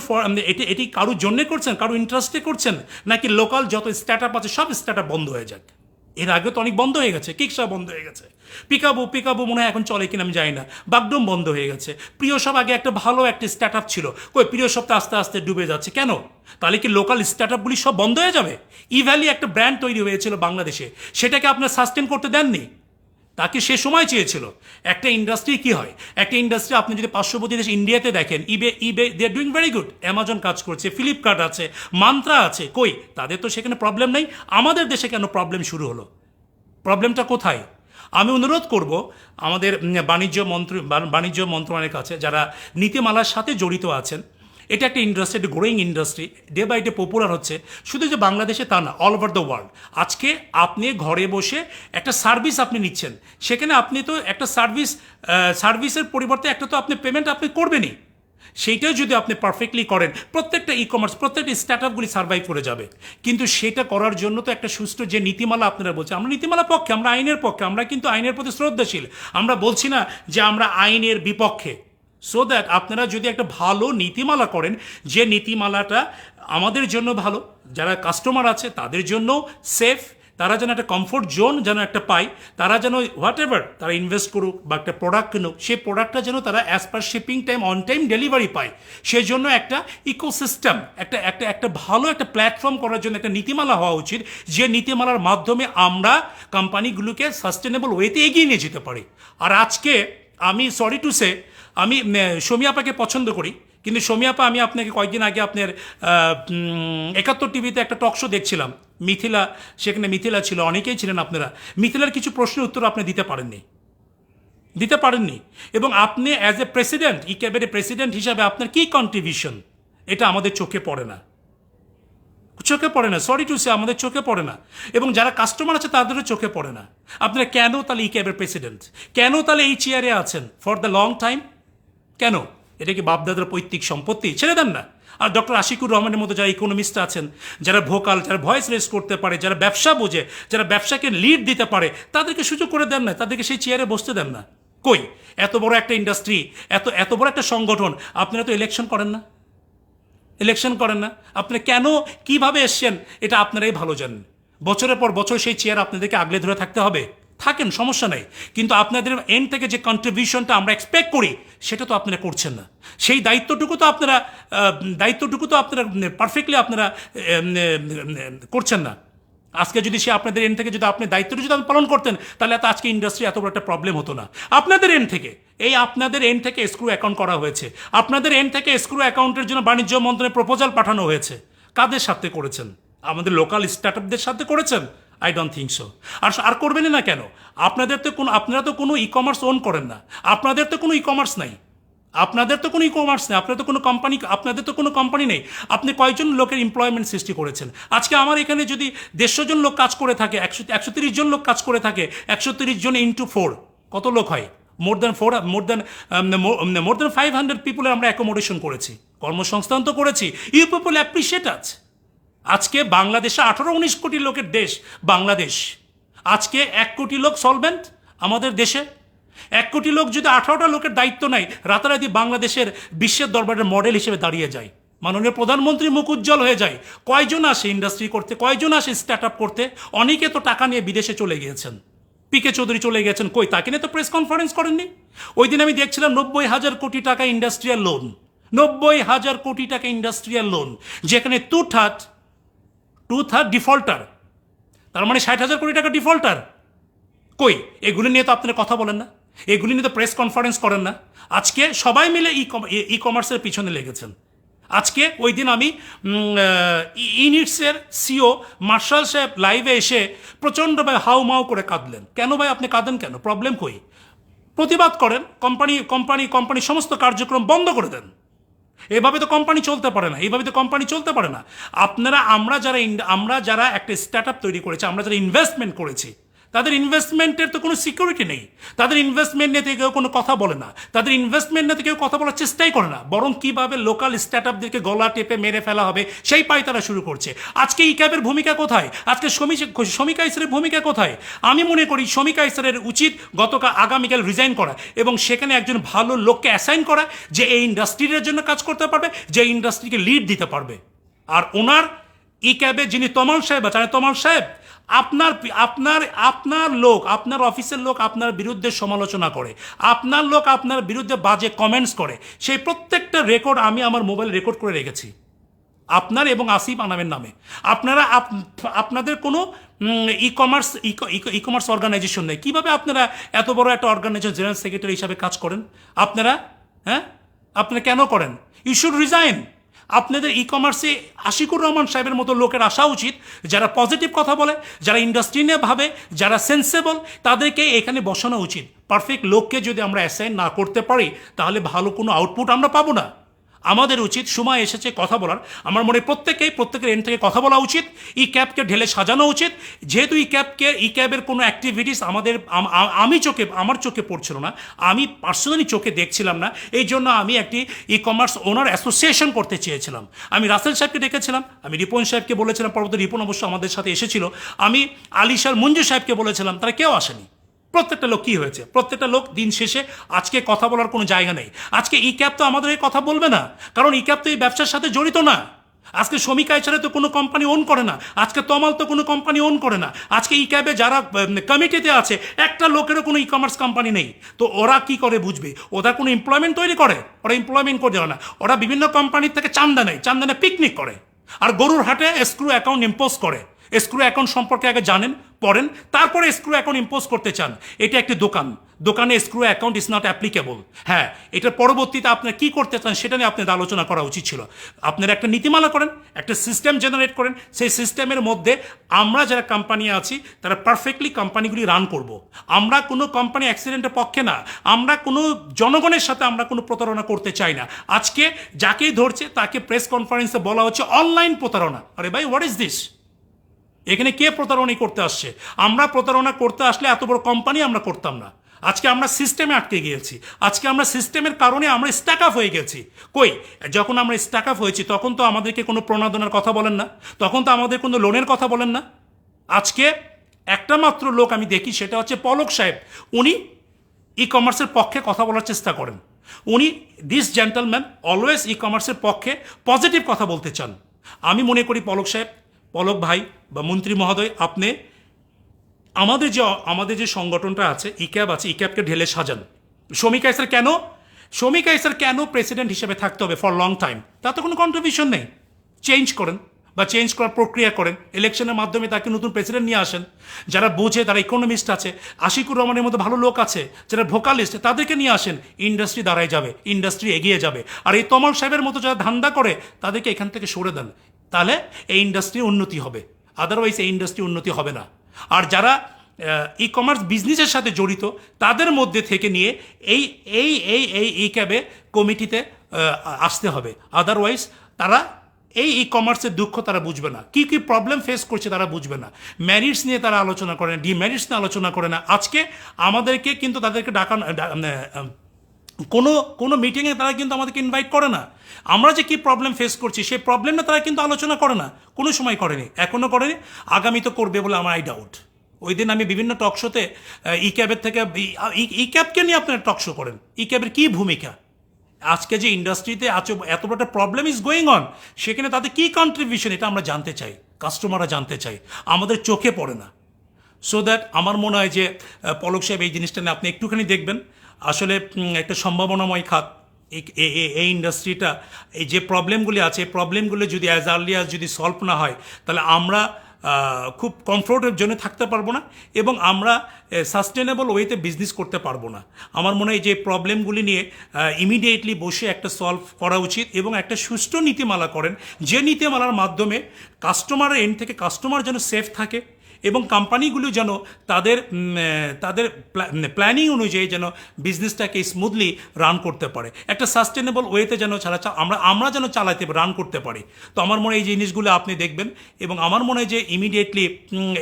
এটি কারোর জন্যে করছেন, কারো ইন্টারেস্টে করছেন, নাকি লোকাল যত স্টার্ট আপ আছে সব স্টার্ট আপ বন্ধ হয়ে যাক? এর আগে তো অনেক বন্ধ হয়ে গেছে, কিকসা বন্ধ হয়ে গেছে, পিকাবো মনে হয় এখন চলে কিনা আমি জানি না, বাগডোম বন্ধ হয়ে গেছে। প্রিয় সব আগে একটা ভালো একটা স্টার্ট আপ ছিল, কই প্রিয় সব তো আস্তে আস্তে ডুবে যাচ্ছে কেন? তাহলে কি লোকাল স্টার্ট আপগুলি সব বন্ধ হয়ে যাবে? ইভ্যালি একটা ব্র্যান্ড তৈরি হয়েছিল বাংলাদেশে, সেটাকে আপনার সাস্টেন করতে দেননি। তাকে সে সময় চেয়েছিল। একটা ইন্ডাস্ট্রি কি হয়, একটা ইন্ডাস্ট্রি আপনি যদি পার্শ্ববর্তী দেশ ইন্ডিয়াতে দেখেন, eBay they are doing very good, Amazon কাজ করছে, ফ্লিপকার্ট আছে, মান্ত্রা আছে, কই তাদের তো সেখানে প্রবলেম নেই। আমাদের দেশে কেন প্রবলেম শুরু হলো? প্রবলেমটা কোথায়? আমি অনুরোধ করব আমাদের বাণিজ্য মন্ত্রণালয়ের কাছে, যারা নীতিমালার সাথে জড়িত আছেন, এটা একটা ইন্ডাস্ট্রি, একটা growing industry, day by day popular হচ্ছে। শুধু যে বাংলাদেশে তা না, অল ওভার দ্য ওয়ার্ল্ড। আজকে আপনি ঘরে বসে একটা সার্ভিস আপনি নিচ্ছেন, সেখানে আপনি তো একটা সার্ভিসের পরিবর্তে একটা তো আপনি পেমেন্ট আপনি করবেনই। সেইটাও যদি আপনি পারফেক্টলি করেন, প্রত্যেকটা ই কমার্স, প্রত্যেকটা স্টার্ট আপগুলি সার্ভাইভ করে যাবে। কিন্তু সেটা করার জন্য তো একটা সুষ্ঠু যে নীতিমালা আপনারা বলছেন, আমরা নীতিমালা পক্ষে, আমরা আইনের পক্ষে, আমরা কিন্তু আইনের প্রতি শ্রদ্ধাশীল। আমরা বলছি না যে আমরা আইনের বিপক্ষে। সো দ্যাট আপনারা যদি একটা ভালো নীতিমালা করেন, যে নীতিমালাটা আমাদের জন্য ভালো, যারা কাস্টমার আছে তাদের জন্য সেফ, তারা যেন একটা কমফোর্ট জোন যেন একটা পায়, তারা যেন হোয়াট এভার তারা ইনভেস্ট করুক বা একটা প্রোডাক্ট কিনুক, সেই প্রোডাক্টটা যেন তারা as per shipping time, on time delivery পায়। সেই জন্য একটা ইকোসিস্টেম, একটা ভালো একটা প্ল্যাটফর্ম করার জন্য একটা নীতিমালা হওয়া উচিত, যে নীতিমালার মাধ্যমে আমরা কোম্পানিগুলোকে সাস্টেনেবল ওয়েতে এগিয়ে নিয়ে যেতে পারি। আর আজকে আমি সরি টু সে, আমি শমী আপাকে পছন্দ করি, কিন্তু শমী আপা, আমি আপনাকে কয়েকদিন আগে আপনার 71 টিভিতে একটা টক শো দেখছিলাম, সেখানে মিথিলা ছিল, অনেকেই ছিলেন আপনারা। মিথিলার কিছু প্রশ্নের উত্তর আপনি দিতে পারেননি। এবং আপনি as a president, E cabinet president হিসাবে আপনার কী কন্ট্রিবিউশন, এটা আমাদের চোখে পড়ে না, সরি টু সে, আমাদের চোখে পড়ে না। এবং যারা কাস্টমার আছে তাদেরও চোখে পড়ে না। আপনারা কেন তাহলে ই ক্যাবের প্রেসিডেন্ট, কেন তাহলে এই চেয়ারে আছেন ফর দ্য লং টাইম? কেন? এটা কি বাপদাদার পৈতৃক সম্পত্তি? ছেড়ে দেন না। আর ডক্টর আশিকুর রহমানের মতো যারা ইকোনমিস্ট আছেন, যারা ভোকাল, যারা ভয়েস রেজ করতে পারে, যারা ব্যবসা বোঝে, যারা ব্যবসাকে লিড দিতে পারে, তাদেরকে সুযোগ করে দেন না, তাদেরকে সেই চেয়ারে বসতে দেন না। কই, এত বড় একটা ইন্ডাস্ট্রি, এত বড় একটা সংগঠন, আপনারা তো ইলেকশন করেন না। আপনি কেন, কিভাবে এসছেন, এটা আপনারাই ভালো জানেন। বছরের পর বছর সেই চেয়ার আপনাদেরকে আগলে ধরে থাকতে হবে? থাকেন, সমস্যা নেই, কিন্তু আপনাদের এন্ড থেকে যে কন্ট্রিবিউশনটা আমরা এক্সপেক্ট করি সেটা তো আপনারা করছেন না। সেই দায়িত্বটুকু তো আপনারা পারফেক্টলি আপনারা করছেন না। আজকে যদি সে আপনাদের এন্ড থেকে যদি আপনি দায়িত্বটা যদি পালন করতেন, তাহলে এত আজকে ইন্ডাস্ট্রি এত বড় একটা প্রবলেম হতো না। আপনাদের এন্ড থেকে এসক্রু অ্যাকাউন্ট করা হয়েছে, আপনাদের এন্ড থেকে এসক্রু অ্যাকাউন্টের জন্য বাণিজ্য মন্ত্রণালয়ে প্রপোজাল পাঠানো হয়েছে। কাদের সাথে করেছেন? আমাদের লোকাল স্টার্টআপদের সাথে করেছেন? I don't think so. আর করবেনই না কেন? আপনারা তো কোনো ই কমার্স ওন করেন না, আপনাদের তো কোনো ই কমার্স নাই, আপনাদের তো কোনো কোম্পানি নেই। আপনি কয়জন লোকের এমপ্লয়মেন্ট সৃষ্টি করেছেন? আজকে আমার এখানে যদি 150 জন লোক কাজ করে থাকে, 130 জন লোক কাজ করে থাকে, 130 জন ইন্টু 4 কত লোক হয়? মোর দ্যান 500 পিপুলের আমরা অ্যাকোমোডেশন করেছি, কর্মসংস্থান তো করেছি। ইউ পিপল অ্যাপ্রিসিয়েট আজকে বাংলাদেশে 18-19 কোটি লোকের দেশ বাংলাদেশ। আজকে 1 কোটি লোক সলভেন্ট আমাদের দেশে। 1 কোটি লোক যদি 18টা লোকের দায়িত্ব নেয়, রাতারাতি বাংলাদেশের বিশ্বের দরবারের মডেল হিসেবে দাঁড়িয়ে যায়, মাননীয় প্রধানমন্ত্রী মুখ উজ্জ্বল হয়ে যায়। কয়জন আসে ইন্ডাস্ট্রি করতে, কয়জন আসে স্টার্ট আপ করতে? অনেকে তো টাকা নিয়ে বিদেশে চলে গিয়েছেন। পিকে চৌধুরী চলে গেছেন, কই তাকে নিয়ে তো প্রেস কনফারেন্স করেননি। ওই দিন আমি দেখছিলাম 90,000 কোটি টাকা ইন্ডাস্ট্রিয়াল লোন, 90,000 কোটি টাকা ইন্ডাস্ট্রিয়াল লোন, যেখানে টু থার্ড ডিফল্টার, তার মানে 60,000 কোটি টাকা ডিফল্টার। কই এগুলি নিয়ে তো আপনারা কথা বলেন না, এগুলি নিয়ে তো প্রেস কনফারেন্স করেন না। আজকে সবাই মিলে ই কমার্সের পিছনে লেগেছেন। আজকে ওই দিন আমি ইনিটসের সিও মার্শাল সাহেব লাইভে এসে প্রচণ্ডভাবে হাউমাউ করে কাঁদলেন। কেন ভাই আপনি কাঁদেন কেন? প্রবলেম কই? প্রতিবাদ করেন, কোম্পানি সমস্ত কার্যক্রম বন্ধ করে দেন। এভাবে তো কোম্পানি চলতে পারে না। আমরা যারা একটা স্টার্ট আপ তৈরি করেছি, আমরা যারা ইনভেস্টমেন্ট করেছি, তাদের ইনভেস্টমেন্টের তো কোনো সিকিউরিটি নেই। তাদের ইনভেস্টমেন্ট নিয়ে কেউ কোনো কথা বলে না, তাদের ইনভেস্টমেন্ট নিয়ে কেউ কথা বলার চেষ্টাই করে না, বরং কিভাবে লোকাল স্টার্ট আপদেরকে গলা টেপে মেরে ফেলা হবে সেই পাই তারা শুরু করছে। আজকে ই ক্যাবের ভূমিকা কোথায়? আজকে শমিকা ইসরের ভূমিকা কোথায়? আমি মনে করি শমিকা ইসরের উচিত আগামীকাল রিজাইন করা এবং সেখানে একজন ভালো লোককে অ্যাসাইন করা, যে এই ইন্ডাস্ট্রির জন্য কাজ করতে পারবে, যে ইন্ডাস্ট্রিকে লিড দিতে পারবে। আর ওনার ই ক্যাবে যিনি তমাল সাহেব আছেন, তমাল সাহেব আপনার অফিসের লোক আপনার বিরুদ্ধে সমালোচনা করে, আপনার লোক আপনার বিরুদ্ধে বাজে কমেন্টস করে, সেই প্রত্যেকটা রেকর্ড আমি আমার মোবাইল রেকর্ড করে রেখেছি আপনার এবং আসিফ আনামের নামে। আপনাদের কোনো ই কমার্স অর্গানাইজেশন নেই, কিভাবে আপনারা এত বড় একটা অর্গানাইজেশন জেনারেল সেক্রেটারি হিসাবে কাজ করেন? আপনারা কেন করেন? You should resign. আপনাদের ই কমার্সে আশিকুর রহমান সাহেবের মতো লোকের আসা উচিত, যারা পজিটিভ কথা বলে, যারা ইন্ডাস্ট্রি নিয়ে ভাবে, যারা সেন্সেবল, তাদেরকে এখানে বসানো উচিত। পারফেক্ট লোককে যদি আমরা অ্যাসাইন না করতে পারি, তাহলে ভালো কোনো আউটপুট আমরা পাবো না। আমাদের উচিত, সময় এসেছে কথা বলার। আমার মনে প্রত্যেকের এন্ড থেকে কথা বলা উচিত, ই ক্যাবকে ঢেলে সাজানো উচিত। যেহেতু ই ক্যাবের কোনো অ্যাক্টিভিটিস আমার চোখে পড়ছিল না, আমি পার্সোনালি চোখে দেখছিলাম না, এই জন্য আমি একটি ই কমার্স ওনার অ্যাসোসিয়েশন করতে চেয়েছিলাম। আমি রাসেল সাহেবকে ডেকেছিলাম, আমি রিপন সাহেবকে বলেছিলাম, পরবর্তী রিপন অবশ্য আমাদের সাথে এসেছিল, আমি আলিশার মঞ্জু সাহেবকে বলেছিলাম, তারা কেউ আসেনি। প্রত্যেকটা লোক কি হয়েছে? প্রত্যেকটা লোক দিন শেষে আজকে কথা বলার কোনো জায়গা নেই। আজকে ই ক্যাব তো আমাদের এই কথা বলবে না, কারণ ই ক্যাব তো এই ব্যবসার সাথে জড়িত না। আজকে শমিকা ছাড়া তো কোনো কোম্পানি ওন করে না, আজকে তমাল তো কোনো কোম্পানি ওন করে না। আজকে ই ক্যাবে যারা কমিটিতে আছে, একটা লোকেরও কোনো ই কমার্স কোম্পানি নেই। তো ওরা কি করে বুঝবে? ওরা কোনো এমপ্লয়মেন্ট তৈরি করে? ওরা এমপ্লয়মেন্ট করে না, ওরা বিভিন্ন কোম্পানির থেকে চান্দা নেয়, পিকনিক করে, আর গরুর হাটে এসক্রু অ্যাকাউন্ট ইম্পোজ করে। এসক্রু অ্যাকাউন্ট সম্পর্কে আগে জানেন, পড়েন, তারপরে এসক্রু অ্যাকাউন্ট ইম্পোজ করতে চান। এটা একটি দোকানে এসক্রু অ্যাকাউন্ট ইজ নট অ্যাপ্লিকেবল। হ্যাঁ, এটার পরবর্তীতে আপনার কি করতে চান সেটা নিয়ে আপনাদের আলোচনা করা উচিত ছিল। আপনারা একটা নীতিমালা করেন, একটা সিস্টেম জেনারেট করেন, সেই সিস্টেমের মধ্যে আমরা যারা কোম্পানি আছি তারা পারফেক্টলি কোম্পানিগুলি রান করব। আমরা কোনো কোম্পানি অ্যাক্সিডেন্টের পক্ষে না, আমরা কোনো জনগণের সাথে আমরা কোনো প্রতারণা করতে চাই না। আজকে যাকেই ধরছে তাকে প্রেস কনফারেন্সে বলা হচ্ছে অনলাইন প্রতারণা। আরে ভাই, হোয়াট ইজ দিস? এখানে কে প্রতারণা করতে আসছে? আমরা প্রতারণা করতে আসলে এত বড় কোম্পানি আমরা করতাম না। আজকে আমরা সিস্টেমে আটকে গিয়েছি, আজকে আমরা সিস্টেমের কারণে আমরা স্ট্যাক আপ হয়ে গেছি। কই, যখন আমরা স্ট্যাক আপ হয়েছি তখন তো আমাদেরকে কোনো প্রণোদনার কথা বলেন না, তখন তো আমাদের কোনো লোনের কথা বলেন না। আজকে একটা মাত্র লোক আমি দেখি, সেটা হচ্ছে পলক সাহেব। উনি ই কমার্সের পক্ষে কথা বলার চেষ্টা করেন। উনি, দিস জেন্টলম্যান, অলওয়েজ ই কমার্সের পক্ষে পজিটিভ কথা বলতে চান। আমি মনে করি পলক ভাই বা মন্ত্রী মহোদয়, আমাদের যে সংগঠনটা আছে ইক্যাব আছে, ইক্যাবকে ঢেলে সাজান। শমিক আইসার কেন প্রেসিডেন্ট হিসেবে থাকতে হবে ফর লং টাইম, তাতে কোনো কন্ট্রিবিউশন নেই। চেঞ্জ করেন বা চেঞ্জ করার প্রক্রিয়া করেন, ইলেকশনের মাধ্যমে তাকে নতুন প্রেসিডেন্ট নিয়ে আসেন। যারা বোঝে, তারা ইকোনমিস্ট আছে, আশিকুর রহমানের মতো ভালো লোক আছে যারা ভোকালিস্ট, তাদেরকে নিয়ে আসেন। ইন্ডাস্ট্রি দাঁড়ায় যাবে, ইন্ডাস্ট্রি এগিয়ে যাবে। আর এই তমল সাহেবের মতো যারা ধান্দা করে তাদেরকে এখান থেকে সরে দেন, তাহলে এই ইন্ডাস্ট্রি উন্নতি হবে, আদারওয়াইজ এই ইন্ডাস্ট্রি উন্নতি হবে না। আর যারা ই কমার্স বিজনেসের সাথে জড়িত তাদের মধ্যে থেকে নিয়ে এই এই এই এই ই ক্যাবে কমিটিতে আসতে হবে, আদারওয়াইজ তারা এই ই কমার্সের দুঃখ তারা বুঝবে না, কী কী প্রবলেম ফেস করছে তারা বুঝবে না। ম্যারিটস নিয়ে তারা আলোচনা করে না, ডিম্যারিটস নিয়ে আলোচনা করে না। আজকে আমাদেরকে কিন্তু তাদেরকে কোনো মিটিংয়ে তারা কিন্তু আমাদেরকে ইনভাইট করে না। আমরা যে কী প্রবলেম ফেস করছি সেই প্রবলেমটা তারা কিন্তু আলোচনা করে না, কোনো সময় করেনি, এখনও করেনি, আগামী তো করবে বলে আমার ডাউট। ওই দিন আমি বিভিন্ন টক শোতে ই ক্যাবের থেকে ই ক্যাবকে নিয়ে আপনারা টক শো করেন, ই ক্যাবের কী ভূমিকা, আজকে যে ইন্ডাস্ট্রিতে এত বড় একটা প্রবলেম ইজ গোয়িং অন, সেখানে তাদের কী কন্ট্রিবিউশন এটা আমরা জানতে চাই, কাস্টমাররা জানতে চাই, আমাদের চোখে পড়ে না। সো দ্যাট আমার মনে হয় যে পলক সাহেব এই জিনিসটা নিয়ে আপনি একটুখানি দেখবেন। আসলে একটা সম্ভাবনাময় খাত এই ইন্ডাস্ট্রিটা, এই যে প্রবলেমগুলি আছে, এই প্রবলেমগুলো যদি অ্যাজ আর্লি অ্যাজ যদি সলভ না হয়, তাহলে আমরা খুব কমফোর্টের জন্য থাকতে পারবো না এবং আমরা সাস্টেনেবল ওয়েতে বিজনেস করতে পারবো না। আমার মনে হয় যে প্রবলেমগুলি নিয়ে ইমিডিয়েটলি বসে একটা সলভ করা উচিত এবং একটা সুষ্ঠু নীতিমালা করেন, যে নীতিমালার মাধ্যমে কাস্টমারের এন্ড থেকে কাস্টমার যেন সেফ থাকে এবং কোম্পানিগুলো যেন তাদের প্ল্যানিং অনুযায়ী যেন বিজনেসটাকে স্মুথলি রান করতে পারে, একটা সাস্টেনেবল ওয়েতে যেন আমরা যেন চালাতে রান করতে পারি। তো আমার মনে হয় এই জিনিসগুলো আপনি দেখবেন এবং আমার মনে হয় যে ইমিডিয়েটলি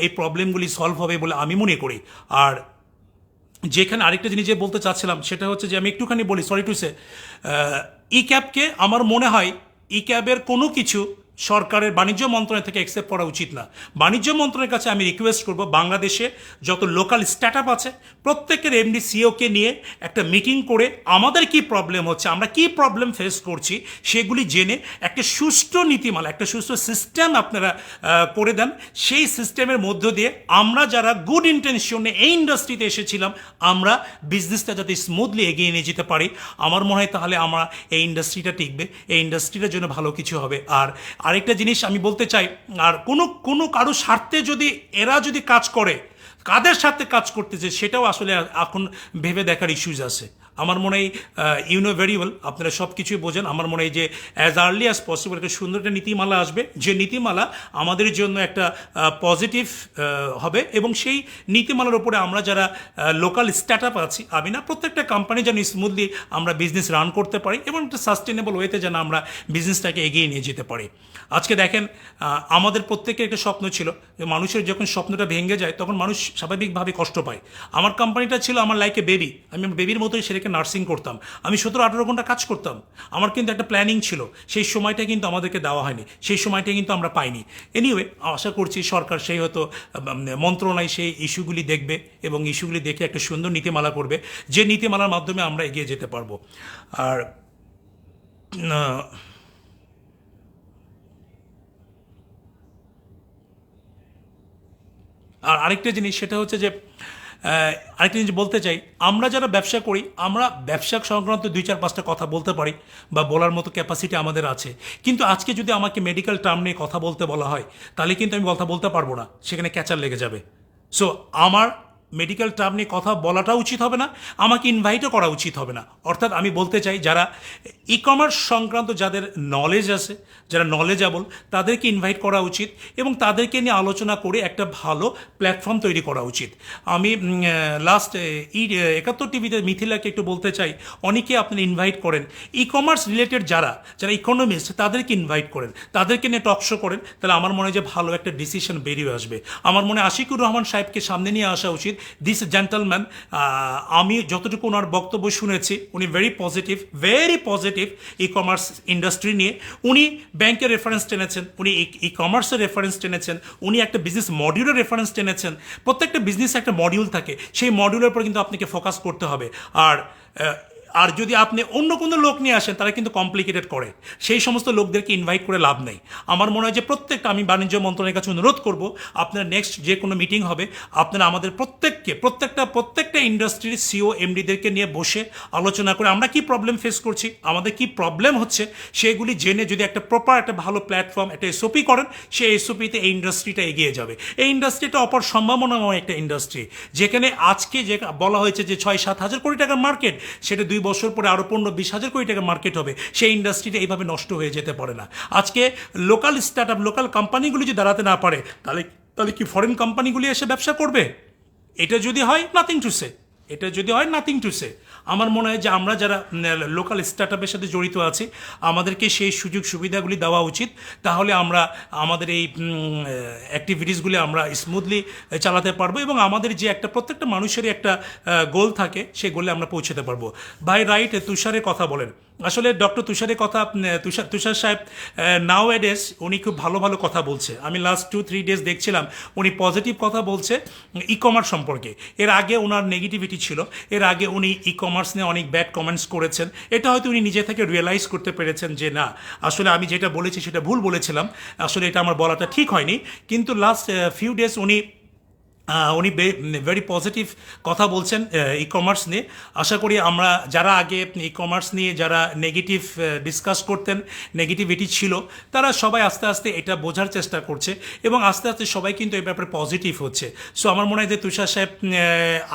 এই প্রবলেমগুলি সলভ হবে বলে আমি মনে করি। আর যেখানে আরেকটা জিনিস যে বলতে চাচ্ছিলাম সেটা হচ্ছে যে আমি একটুখানি বলি, সরি টু সে, ই ক্যাবকে আমার মনে হয় ই ক্যাবের কোনো কিছু সরকারের বাণিজ্য মন্ত্রণালয় থেকে অ্যাকসেপ্ট করা উচিত না। বাণিজ্য মন্ত্রণালয়ের কাছে আমি রিকোয়েস্ট করব, বাংলাদেশে যত লোকাল স্টার্ট আপ আছে প্রত্যেকের এমডি সিওকে নিয়ে একটা মিটিং করে আমাদের কি প্রবলেম হচ্ছে, আমরা কি প্রবলেম ফেস করছি সেগুলি জেনে একটা সুষ্ঠু নীতিমালা, একটা সুষ্ঠু সিস্টেম আপনারা করে দেন। সেই সিস্টেমের মধ্য দিয়ে আমরা যারা গুড ইন্টেনশনে এই ইন্ডাস্ট্রিতে এসেছিলাম, আমরা বিজনেসটা যাতে স্মুথলি এগিয়ে নিয়ে যেতে পারি, আমার মনে হয় তাহলে আমরা এই ইন্ডাস্ট্রিটা টিকবে, এই ইন্ডাস্ট্রিটার জন্য ভালো কিছু হবে। আর আরেকটা জিনিস আমি বলতে চাই, আর কোনো কারো স্বার্থে যদি এরা যদি কাজ করে, কাদের সাথে কাজ করতেছে সেটাও আসলে এখন ভেবে দেখার ইস্যুজ আছে। আমার মনে হয় ইউনো ভেরি ওয়েল, আপনারা সব কিছুই বোঝেন। আমার মনে হয় যে অ্যাজ আর্লি অ্যাজ পসিবল একটা সুন্দর একটা নীতিমালা আসবে, যে নীতিমালা আমাদের জন্য একটা পজিটিভ হবে এবং সেই নীতিমালার উপরে আমরা যারা লোকাল স্টার্ট আপ আছি, আমি না, প্রত্যেকটা কোম্পানি যেন স্মুথলি আমরা বিজনেস রান করতে পারি এবং একটা সাস্টেনেবল ওয়েতে যেন আমরা বিজনেসটাকে এগিয়ে নিয়ে যেতে পারি। আজকে দেখেন, আমাদের প্রত্যেকের একটা স্বপ্ন ছিল যে মানুষের যখন স্বপ্নটা ভেঙে যায় তখন মানুষ স্বাভাবিকভাবে কষ্ট পায়। আমার কোম্পানিটা ছিল আমার লাইকে বেবি, আমি আমার বেবির মতোই সেটাকে নার্সিং করতাম, আমি 17-18 ঘন্টা কাজ করতাম, আমার কিন্তু একটা প্ল্যানিং ছিল, সেই সময়টা কিন্তু আমাদেরকে দেওয়া হয়নি, সেই সময়টা কিন্তু আমরা পাইনি। এনিওয়ে, আশা করছি সরকার সেই হয়তো মন্ত্রণালয় সেই ইস্যুগুলি দেখবে এবং ইস্যুগুলি দেখে একটা সুন্দর নীতিমালা করবে, যে নীতিমালার মাধ্যমে আমরা এগিয়ে যেতে পারবো। আর আরেকটা জিনিস সেটা হচ্ছে যে আরেকটা জিনিস বলতে চাই, আমরা যারা ব্যবসা করি, আমরা ব্যবসা সংক্রান্ত 2-4-5টা কথা বলতে পারি বা বলার মতো ক্যাপাসিটি আমাদের আছে, কিন্তু আজকে যদি আমাকে মেডিকেল টার্ম নিয়ে কথা বলতে বলা হয় তাহলে কিন্তু আমি কথা বলতে পারবো না, সেখানে ক্যাচার লেগে যাবে। সো আমার মেডিকেল টার্ম নিয়ে কথা বলাটা উচিত হবে না, আমাকে ইনভাইটও করা উচিত হবে না। অর্থাৎ আমি বলতে চাই যারা ই কমার্স সংক্রান্ত যাদের নলেজ আছে, যারা নলেজেবল, তাদেরকে ইনভাইট করা উচিত এবং তাদেরকে নিয়ে আলোচনা করে একটা ভালো প্ল্যাটফর্ম তৈরি করা উচিত। আমি লাস্ট 71 টিভিতে মিথিলাকে একটু বলতে চাই, অনেকে আপনারা ইনভাইট করেন, ই কমার্স রিলেটেড যারা ইকোনমিস্ট তাদেরকে ইনভাইট করেন, তাদেরকে নিয়ে টক শো করেন, তাহলে আমার মনে হয় যে ভালো একটা ডিসিশন বেরিয়ে আসবে। আমার মনে হয় আশিকুর রহমান সাহেবকে সামনে নিয়ে আসা উচিত। দিস জেন্টলম্যান, আমি যতটুকু ওনার বক্তব্য শুনেছি, উনি very positive e commerce industry নিয়ে। উনি ব্যাংকের রেফারেন্স টেনেছেন, উনি ই কমার্সের রেফারেন্স টেনেছেন, উনি একটা বিজনেস মডিউলের রেফারেন্স টেনেছেন। প্রত্যেকটা বিজনেসে একটা মডিউল থাকে, সেই মডিউলের উপর কিন্তু আপনাকে ফোকাস করতে হবে। আর আর যদি আপনি অন্য কোনো লোক নিয়ে আসেন তারা কিন্তু কমপ্লিকেটেড করে, সেই সমস্ত লোকদেরকে ইনভাইট করে লাভ নেই। আমার মনে হয় যে প্রত্যেকটা, আমি বাণিজ্য মন্ত্রণালয়ের কাছে অনুরোধ করব, আপনার নেক্সট যে কোনো মিটিং হবে আপনারা আমাদের প্রত্যেকটা ইন্ডাস্ট্রির সিও এমডিদেরকে নিয়ে বসে আলোচনা করে আমরা কি প্রবলেম ফেস করছি, আমাদের কি প্রবলেম হচ্ছে সেগুলি জেনে যদি একটা প্রপার একটা ভালো প্ল্যাটফর্ম একটা এসওপি করেন, সেই এসওপিতে এই ইন্ডাস্ট্রিটা এগিয়ে যাবে। এই ইন্ডাস্ট্রিটা অপর সম্ভাবনাময় একটা ইন্ডাস্ট্রি, যেখানে আজকে যে বলা হয়েছে যে 6-7 হাজার কোটি টাকার মার্কেট, সেটা 2 বছর পরে আরও 15-20 হাজার কোটি টাকার মার্কেট হবে। সেই ইন্ডাস্ট্রিটা এইভাবে নষ্ট হয়ে যেতে পারে না। আজকে লোকাল স্টার্ট আপ, লোকাল কোম্পানিগুলি যদি দাঁড়াতে না পারে, তাহলে কি ফরেন কোম্পানিগুলি এসে ব্যবসা করবে? এটা যদি হয় নাথিং টু সে। আমার মনে হয় যে আমরা যারা লোকাল স্টার্ট আপের সাথে জড়িত আছি, আমাদেরকে সেই সুযোগ সুবিধাগুলি দেওয়া উচিত। তাহলে আমরা আমাদের এই অ্যাক্টিভিটিসগুলি আমরা স্মুথলি চালাতে পারবো, এবং আমাদের যে একটা প্রত্যেকটা মানুষেরই একটা গোল থাকে, সেই গোলে আমরা পৌঁছাতে পারবো। ভাই রাইট, তুষারের কথা বলেন। আসলে ডক্টর তুষারের কথা, তুষার সাহেব নাও এডেস উনি খুব ভালো ভালো কথা বলছে। আমি লাস্ট 2-3 ডেজ দেখছিলাম উনি পজিটিভ কথা বলছে ই কমার্স সম্পর্কে। এর আগে ওনার নেগেটিভিটি ছিল, এর আগে উনি ই কমার্স নিয়ে অনেক ব্যাড কমেন্টস করেছেন। এটা হয়তো উনি নিজে থেকে রিয়েলাইজ করতে পেরেছেন যে না, আসলে আমি যেটা বলেছি সেটা ভুল বলেছিলাম, আসলে এটা আমার বলাটা ঠিক হয়নি। কিন্তু লাস্ট ফিউ ডেজ উনি ভেরি পজিটিভ কথা বলছেন ই কমার্স নিয়ে। আশা করি আমরা যারা আগে ই কমার্স নিয়ে যারা নেগেটিভ ডিসকাস করতেন, নেগেটিভিটি ছিল, তারা সবাই আস্তে আস্তে এটা বোঝার চেষ্টা করছে, এবং আস্তে আস্তে সবাই কিন্তু এই ব্যাপারে পজিটিভ হচ্ছে। সো আমার মনে হয় যে তুষার সাহেব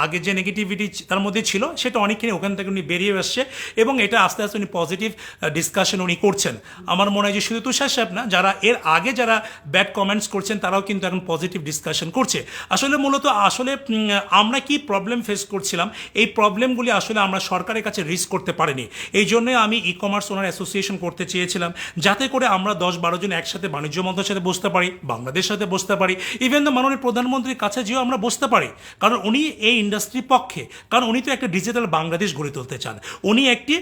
আগে যে নেগেটিভিটি তার মধ্যে ছিল, সেটা অনেকখানি ওখান থেকে উনি বেরিয়ে আসছে, এবং এটা আস্তে আস্তে উনি পজিটিভ ডিসকাশন উনি করছেন। আমার মনে হয় যে শুধু তুষার সাহেব না, যারা এর আগে যারা ব্যাড কমেন্টস করছেন তারাও কিন্তু এখন পজিটিভ ডিসকাশন করছে। আসলে মূলত আমরা কি প্রবলেম ফেস করছিলাম, এই প্রবলেমগুলি আসলে আমরা সরকারের কাছে রিস্ক করতে পারিনি। এই জন্যই আমি ই কমার্স ওনার অ্যাসোসিয়েশন করতে চেয়েছিলাম, যাতে করে আমরা 10-12 জন একসাথে বাণিজ্য মন্ত্রণালয়ের সাথে বসতে পারি, বাংলাদেশের সাথে বসতে পারি, ইভেন তো মাননীয় প্রধানমন্ত্রীর কাছে যেও আমরা বসতে পারি। কারণ উনি এই ইন্ডাস্ট্রির পক্ষে, কারণ উনি তো একটা ডিজিটাল বাংলাদেশ গড়ে তুলতে চান, উনি একটি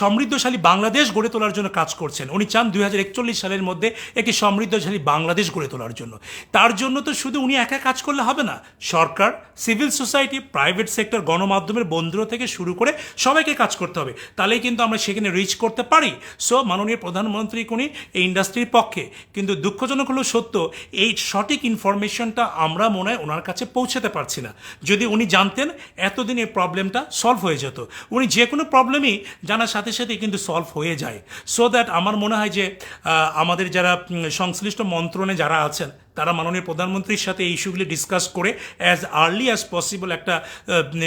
সমৃদ্ধশালী বাংলাদেশ গড়ে তোলার জন্য কাজ করছেন। উনি চান 2041 সালের মধ্যে একটি সমৃদ্ধশালী বাংলাদেশ গড়ে তোলার জন্য। তার জন্য তো শুধু উনি একা কাজ করলে হবে না, সরকার, সিভিল সোসাইটি, প্রাইভেট সেক্টর, গণমাধ্যমের বন্ধুরা থেকে শুরু করে সবাইকে কাজ করতে হবে, তাহলেই কিন্তু আমরা সেখানে রিচ করতে পারি। সো মাননীয় প্রধানমন্ত্রী উনি এই ইন্ডাস্ট্রির পক্ষে, কিন্তু দুঃখজনক হলো সত্য, এই সঠিক ইনফরমেশনটা আমরা মনে হয় ওনার কাছে পৌঁছাতে পারছি না। যদি উনি জানতেন, এতদিন এই প্রবলেমটা সলভ হয়ে যেত। উনি যে কোনো প্রবলেমই জানার সাথে সাথে কিন্তু সলভ হয়ে যায়। সো দ্যাট আমার মনে হয় যে আমাদের যারা সংশ্লিষ্ট মন্ত্রণে যারা আছেন, তারা মাননীয় প্রধানমন্ত্রীর সাথে এই ইস্যুগুলি ডিসকাস করে অ্যাজ আর্লি অ্যাজ পসিবল একটা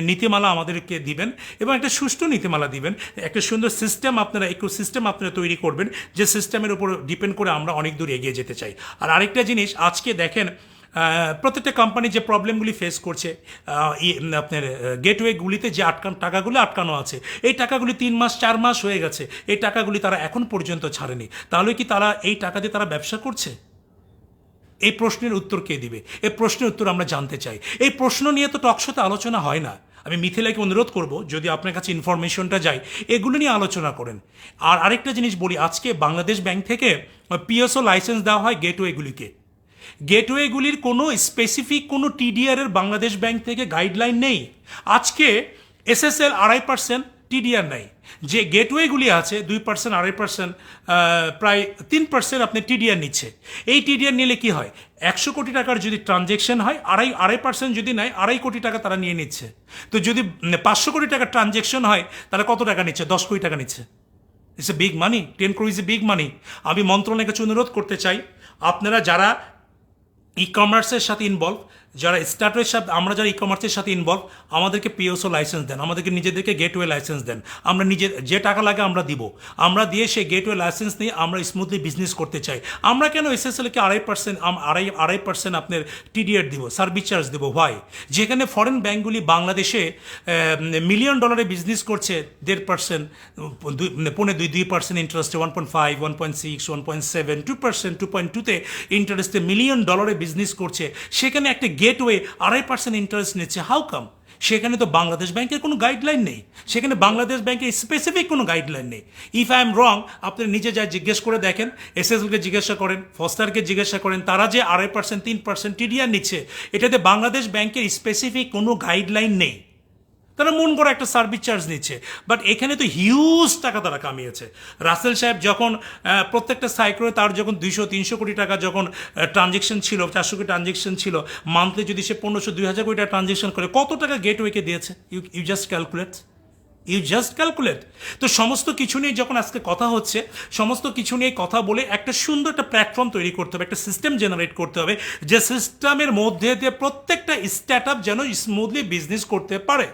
নীতিমালা আমাদেরকে দিবেন, এবং একটা সুষ্ঠু নীতিমালা দিবেন, একটা সুন্দর সিস্টেম আপনারা তৈরি করবেন, যে সিস্টেমের উপর ডিপেন্ড করে আমরা অনেক দূর এগিয়ে যেতে চাই। আর আরেকটা জিনিস, আজকে দেখেন প্রত্যেকটা কোম্পানি যে প্রবলেমগুলি ফেস করছে, আপনার গেটওয়েগুলিতে যে টাকাগুলো আটকানো আছে, এই টাকাগুলি 3 মাস 4 মাস হয়ে গেছে, এই টাকাগুলি তারা এখন পর্যন্ত ছাড়েনি। তাহলে কি তারা এই টাকা দিয়ে তারা ব্যবসা করছে? এই প্রশ্নের উত্তর কে দিবে? এই প্রশ্নের উত্তর আমরা জানতে চাই। এই প্রশ্ন নিয়ে তো টকশোতে আলোচনা হয় না। আমি মিথিলাকে অনুরোধ করব, যদি আপনার কাছে ইনফরমেশনটা যায়, এগুলো নিয়ে আলোচনা করেন। আর আরেকটা জিনিস বলি, আজকে বাংলাদেশ ব্যাংক থেকে পিএসও লাইসেন্স দেওয়া হয় গেটওয়েগুলিকে। গেটওয়েগুলির কোনো স্পেসিফিক কোনো টিডিআর এর বাংলাদেশ ব্যাংক থেকে গাইডলাইন নেই। আজকে এসএসএল 2.5% টিডিআর নাই। যে গেটওয়েগুলি আছে 2%, 2.5%, প্রায় 3% আপনি টিডিআর নিচ্ছে। এই টিডিআর নিলে কি হয়, 100 কোটি টাকার যদি ট্রানজেকশন হয়, 2.5% যদি নেয়, 2.5 কোটি টাকা তারা নিয়ে নিচ্ছে। তো যদি 500 কোটি টাকার ট্রানজেকশন হয়, তাহলে কত টাকা নিচ্ছে? 10 কোটি টাকা নিচ্ছে। It's a big money, 10 crore is a big মানি। আমি মন্ত্রণালয়ের কাছে অনুরোধ করতে চাই, আপনারা যারা ই কমার্সের সাথে ইনভলভ, যারা স্টার্টের সাথে, আমরা যারা ই কমার্সের সাথে ইনভলভ, আমাদেরকে পিএসও লাইসেন্স দেন, আমাদেরকে নিজেদেরকে গেটওয়ে লাইসেন্স দেন। আমরা যে টাকা লাগে আমরা দিব, আমরা দিয়ে সেই গেটওয়ে লাইসেন্স নিয়ে আমরা স্মুথলি বিজনেস করতে চাই। আমরা কেন এসএসএলকে 2.5% আপনার টিডিআর দিব, সার্ভিস চার্জ দেবো? ভাই, যেখানে ফরেন ব্যাঙ্কগুলি বাংলাদেশে $1 মিলিয়ন বিজনেস করছে 1.5%, 2% ইন্টারেস্টে, 1.5, 1.6, 1.7, 2%, 2.2-তে ইন্টারেস্টে $1 মিলিয়ন বিজনেস করছে, সেখানে একটা গেটওয়ে 2.5% ইন্টারেস্ট নিচ্ছে। How come? সেখানে তো বাংলাদেশ ব্যাংকের কোনো গাইডলাইন নেই, সেখানে বাংলাদেশ ব্যাংকের স্পেসিফিক কোনো গাইডলাইন নেই। ইফ আই এম রং, আপনি নিজে যা জিজ্ঞেস করে দেখেন, এসএসএলকে জিজ্ঞাসা করেন, ফস্টারকে জিজ্ঞাসা করেন, তারা যে 2.5%, 3% টিডিআর নিচ্ছে, এটাতে বাংলাদেশ ব্যাংকের স্পেসিফিক কোনো গাইডলাইন নেই। তারা মন করে একটা সার্ভিস চার্জ নিচ্ছে, বাট এখানে তো হিউজ টাকা তারা কামিয়েছে। রাসেল সাহেব যখন প্রত্যেকটা সাইক্লোনে তার যখন 200-300 কোটি টাকা যখন ট্রানজেকশন ছিল, 400 কোটি ট্রানজেকশন ছিল, মান্থলি যদি সে 1500-2000 কোটি টাকা ট্রানজেকশন করে, কত টাকা গেটওয়েকে দিয়েছে? You just calculate. তো সমস্ত কিছু নিয়ে যখন আজকে কথা হচ্ছে, সমস্ত কিছু নিয়ে কথা বলে একটা সুন্দর একটা প্ল্যাটফর্ম তৈরি করতে হবে, একটা সিস্টেম জেনারেট করতে হবে, যে সিস্টেমের মধ্যে দিয়ে প্রত্যেকটা স্টার্ট আপ যেন স্মুথলি বিজনেস করতে পারে।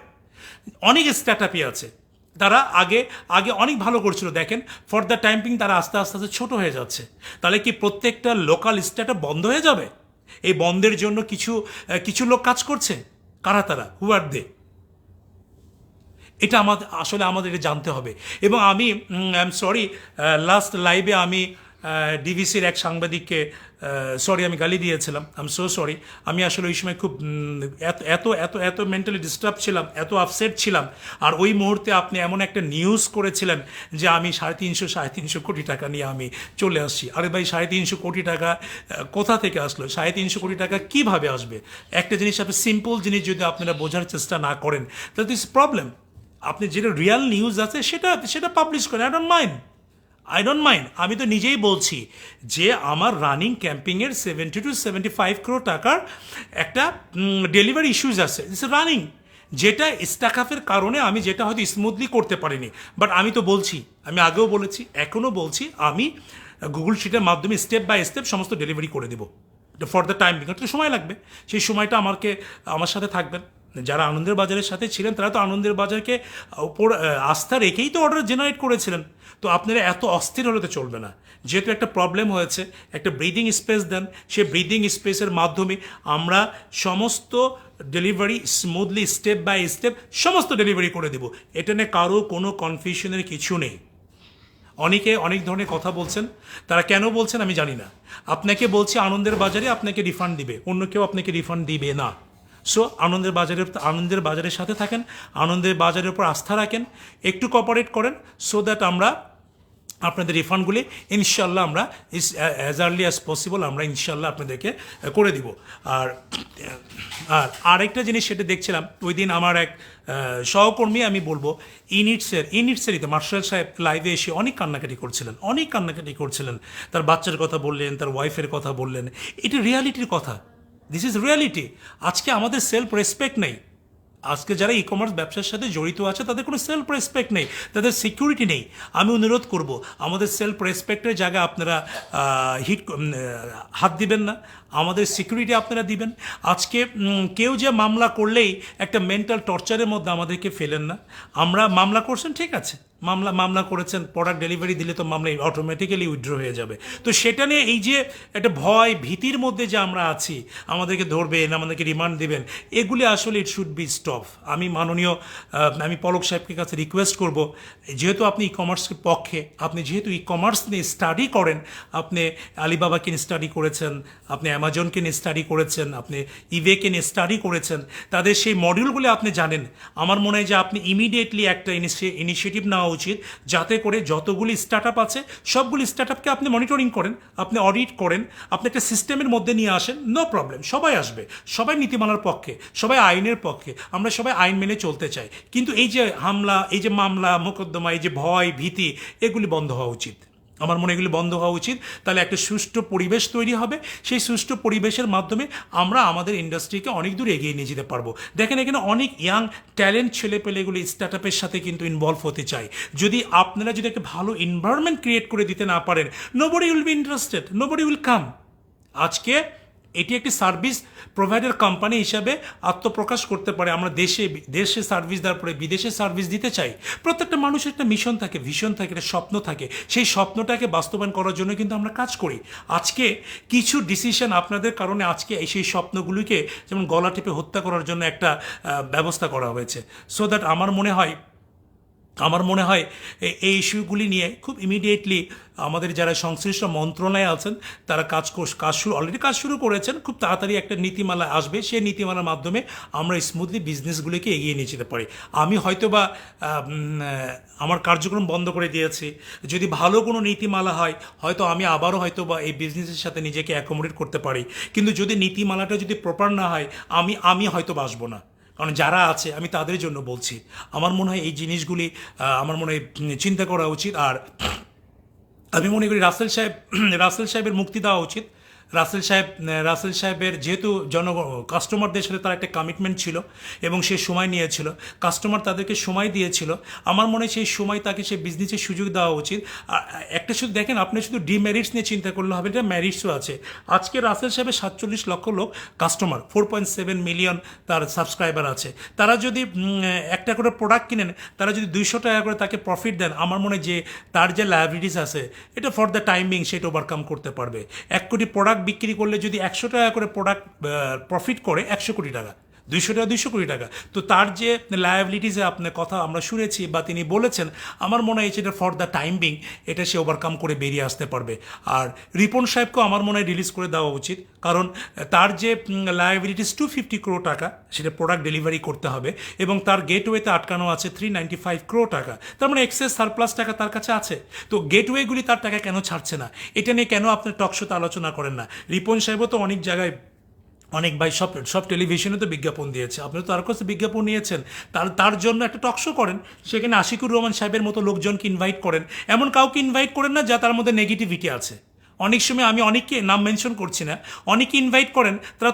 অনেক স্টার্ট আপই আছে, তারা আগে আগে অনেক ভালো করছিল, দেখেন ফর দ্য টাইমিং তারা আস্তে আস্তে আস্তে ছোট হয়ে যাচ্ছে। তাহলে কি প্রত্যেকটা লোকাল স্টার্ট আপ বন্ধ হয়ে যাবে? এই বন্ধের জন্য কিছু কিছু লোক কাজ করছে, কারা তারা? হু আর দে? এটা আমাদের এটা জানতে হবে। এবং আমি আই এম সরি, লাস্ট লাইভে আমি ডিভিসির এক সাংবাদিককে আমি গালি দিয়েছিলাম। I am so sorry. আমি আসলে ওই সময় খুব এত এত এত এত মেন্টালি ডিস্টার্ব ছিলাম, এত আপসেট ছিলাম। আর ওই মুহূর্তে আপনি এমন একটা নিউজ করেছিলেন যে আমি 350 কোটি টাকা নিয়ে আমি চলে আসছি। আরে ভাই, 350 কোটি টাকা কোথা থেকে আসলো? 350 কোটি টাকা কিভাবে আসবে? একটা জিনিস, আপনি সিম্পল জিনিস যদি আপনারা বোঝার চেষ্টা না করেন, তাহলে দিস প্রবলেম। আপনি যেটা রিয়াল নিউজ আছে সেটা পাবলিশ করেন। I don't mind. আমি তো নিজেই বলছি যে আমার রানিং ক্যাম্পিংয়ের 70-75 crore টাকার একটা ডেলিভারি ইস্যুজ আছে, ইটস রানিং, যেটা স্টাকআপের কারণে আমি যেটা হয়তো স্মুথলি করতে পারিনি। বাট আমি তো বলছি, আমি আগেও বলেছি, এখনও বলছি, আমি গুগল শিটের মাধ্যমে স্টেপ বাই স্টেপ সমস্ত ডেলিভারি করে দেবো ফর দ্য টাইম বিং। একটু সময় লাগবে, সেই সময়টা আমার সাথে থাকবেন। যারা আনন্দের বাজারের সাথে ছিলেন তারা তো আনন্দের বাজারকে ওপর আস্থা রেখেই তো অর্ডার জেনারেট করেছিলেন। তো আপনারা এত অস্থির হলে তো চলবে না। যেহেতু একটা প্রবলেম হয়েছে, একটা ব্রিদিং স্পেস দেন। সেই ব্রিদিং স্পেসের মাধ্যমে আমরা সমস্ত delivery smoothly step by step সমস্ত ডেলিভারি করে দেব। এটা নিয়ে কারো কোনো কনফিউশনের কিছু নেই। অনেকে অনেক ধরনের কথা বলছেন, তারা কেন বলছেন আমি জানি না। আপনাকে বলছি আনন্দের বাজারে আপনাকে রিফান্ড দিবে, অন্য কেউ আপনাকে রিফান্ড দিবে না। সো আনন্দের বাজারের সাথে থাকেন, আনন্দের বাজারের উপর আস্থা রাখেন, একটু কোঅপারেট করেন, সো দ্যাট আমরা আপনাদের রিফান্ডগুলি ইনশাল্লাহ আমরা অ্যাজ আর্লি অ্যাজ পসিবল আমরা ইনশাল্লাহ আপনাদেরকে করে দিব। আর আরেকটা জিনিস সেটা দেখছিলাম ওই দিন আমার এক সহকর্মী, আমি বলবো ইনিটসেরই তো মার্শাল সাহেব লাইভে এসে অনেক কান্নাকাটি করছিলেন। তার বাচ্চার কথা বললেন, তার ওয়াইফের কথা বললেন। এটা রিয়ালিটির কথা, দিস ইজ রিয়ালিটি। আজকে আমাদের সেলফ রেসপেক্ট নেই। আজকে যারা ই কমার্স ব্যবসার সাথে জড়িত আছে তাদের কোনো সেলফ রেসপেক্ট নেই, তাদের সিকিউরিটি নেই। আমি অনুরোধ করব, আমাদের সেলফ রেসপেক্টের জায়গায় আপনারা হাত দিবেন না, আমাদের সিকিউরিটি আপনারা দিবেন। আজকে কেউ যে মামলা করলেই একটা মেন্টাল টর্চারের মধ্যে আমাদেরকে ফেলেন না। আমরা মামলা করছেন, ঠিক আছে, মামলা করেছেন, প্রোডাক্ট ডেলিভারি দিলে তো মামলা অটোমেটিক্যালি উইথড্র হয়ে যাবে। তো সেটা নিয়ে এই যে একটা ভয় ভীতির মধ্যে যে আমরা আছি, আমাদেরকে ধরবেন, আমাদেরকে রিমান্ড দেবেন, এগুলি আসলে ইট শুড বি স্টপ। আমি পলক সাহেবকে কাছে রিকোয়েস্ট করব, যেহেতু আপনি ই কমার্সের পক্ষে, আপনি যেহেতু ই কমার্স নিয়ে স্টাডি করেন, আপনি আলিবাবাকে নিয়ে স্টাডি করেছেন, আপনি অ্যামাজনকে নিয়ে স্টাডি করেছেন, আপনি ইবেকে নিয়ে স্টাডি করেছেন, তাদের সেই মডিউলগুলো আপনি জানেন। আমার মনে হয় যে আপনি ইমিডিয়েটলি একটা ইনিশিয়েটিভ নেওয়া উচিত, যাতে করে যতগুলি স্টার্ট আপ আছে সবগুলি স্টার্ট আপকে আপনি মনিটরিং করেন, আপনি অডিট করেন, আপনি একটা সিস্টেমের মধ্যে নিয়ে আসেন। নো প্রবলেম, সবাই আসবে, সবাই নীতিমালার পক্ষে, সবাই আইনের পক্ষে, আমরা সবাই আইন মেনে চলতে চাই। কিন্তু এই যে হামলা, এই যে মামলা মোকদ্দমা, এই যে ভয় ভীতি, এগুলি বন্ধ হওয়া উচিত। আমার মনে এগুলি বন্ধ হওয়া উচিত। তাহলে একটা সুষ্ঠু পরিবেশ তৈরি হবে। সেই সুষ্ঠু পরিবেশের মাধ্যমে আমরা আমাদের ইন্ডাস্ট্রিকে অনেক দূর এগিয়ে নিয়ে যেতে পারবো। দেখেন, এখানে অনেক ইয়াং ট্যালেন্ট ছেলেপেলেগুলি স্টার্ট আপের সাথে কিন্তু ইনভলভ হতে চায়। আপনারা যদি একটা ভালো এনভায়রনমেন্ট ক্রিয়েট করে দিতে না পারেন, nobody will be interested, nobody will come. আজকে এটি একটি সার্ভিস প্রোভাইডার কোম্পানি হিসাবে আত্মপ্রকাশ করতে পারে। আমরা দেশে সার্ভিস দেওয়ার পরে বিদেশে সার্ভিস দিতে চাই। প্রত্যেকটা মানুষের একটা মিশন থাকে, ভিশন থাকে, একটা স্বপ্ন থাকে। সেই স্বপ্নটাকে বাস্তবায়ন করার জন্য কিন্তু আমরা কাজ করি। আজকে কিছু ডিসিশন আপনাদের কারণে আজকে সেই স্বপ্নগুলিকে যেমন গলা টিপে হত্যা করার জন্য একটা ব্যবস্থা করা হয়েছে। সো দ্যাট আমার মনে হয় এই ইস্যুগুলি নিয়ে খুব ইমিডিয়েটলি আমাদের যারা সংশ্লিষ্ট মন্ত্রণালয়ে আছেন তারা অলরেডি কাজ শুরু করেছেন। খুব তাড়াতাড়ি একটা নীতিমালা আসবে, সেই নীতিমালার মাধ্যমে আমরা স্মুথলি বিজনেসগুলিকে এগিয়ে নিয়ে যেতে পারি। আমি হয়তোবা আমার কার্যক্রম বন্ধ করে দিয়েছি। যদি ভালো কোনো নীতিমালা হয়, হয়তো আমি আবারও হয়তোবা এই বিজনেসের সাথে নিজেকে অ্যাকোমোডেট করতে পারি। কিন্তু যদি নীতিমালাটা যদি প্রপার না হয়, আমি হয়তো আসবো না। কারণ যারা আছে আমি তাদের জন্য বলছি। আমার মনে হয় এই জিনিসগুলি আমার মনে হয় চিন্তা করা উচিত। আর আমি মনে করি রাসেল সাহেবের মুক্তি দেওয়া উচিত। রাসেল সাহেবের যেহেতু কাস্টমারদের সাথে তার একটা কমিটমেন্ট ছিল এবং সে সময় নিয়েছিল, কাস্টমার তাদেরকে সময় দিয়েছিল, আমার মনে হয় সেই সময় তাকে সে বিজনেসের সুযোগ দেওয়া উচিত। আর একটা শুধু দেখেন, আপনি শুধু ডিমেরিটস নিয়ে চিন্তা করলে হবে, এটা ম্যারিটসও আছে। আজকে রাসেল সাহেবের 47 লক্ষ লোক কাস্টমার, 4.7 মিলিয়ন তার সাবস্ক্রাইবার আছে। তারা যদি একটা করে প্রোডাক্ট কিনেন, তারা যদি 200 টাকা করে তাকে প্রফিট দেন, আমার মনে হয় যে তার যে লায়াবিলিটিস আছে এটা ফর দ্য টাইমিং সেটা ওভারকাম করতে পারবে। 1 কোটি প্রোডাক্ট বিক্রি করলে যদি 100 টাকা করে প্রোডাক্ট প্রফিট করে 100 কোটি টাকা, 200 টাকা 200 কোটি টাকা। তো তার যে লায়াবিলিটিসে আপনার কথা আমরা শুনেছি বা তিনি বলেছেন, আমার মনে হয় সেটা ফর দ্য টাইমিং এটা সে ওভারকাম করে বেরিয়ে আসতে পারবে। আর রিপন সাহেবকেও আমার মনে হয় রিলিজ করে দেওয়া উচিত, কারণ তার যে লায়াবিলিটিস 250 crore টাকা সেটা প্রোডাক্ট ডেলিভারি করতে হবে এবং তার গেটওয়েতে আটকানো আছে 395 crore টাকা। তার মানে এক্সেস সারপ্লাস টাকা তার কাছে আছে। তো গেটওয়েগুলি তার টাকা কেন ছাড়ছে না, এটা নিয়ে কেন আপনার টকশোতে আলোচনা করেন না? রিপন সাহেবও তো অনেক জায়গায়, অনেক ভাই সব টেলিভিশনে তো বিজ্ঞাপন দিয়েছে, আপনি তো তার কাছে বিজ্ঞাপন নিয়েছেন, তার জন্য একটা টকশো করেন, সেখানে আশিকুর রহমান সাহেবের মতো লোকজনকে ইনভাইট করেন। এমন কাউকে ইনভাইট করেন না যা তার মধ্যে নেগেটিভিটি আছে। অনেক সময় আমি অনেককে নাম মেনশন করছি না, অনেকে ইনভাইট করেন, তারা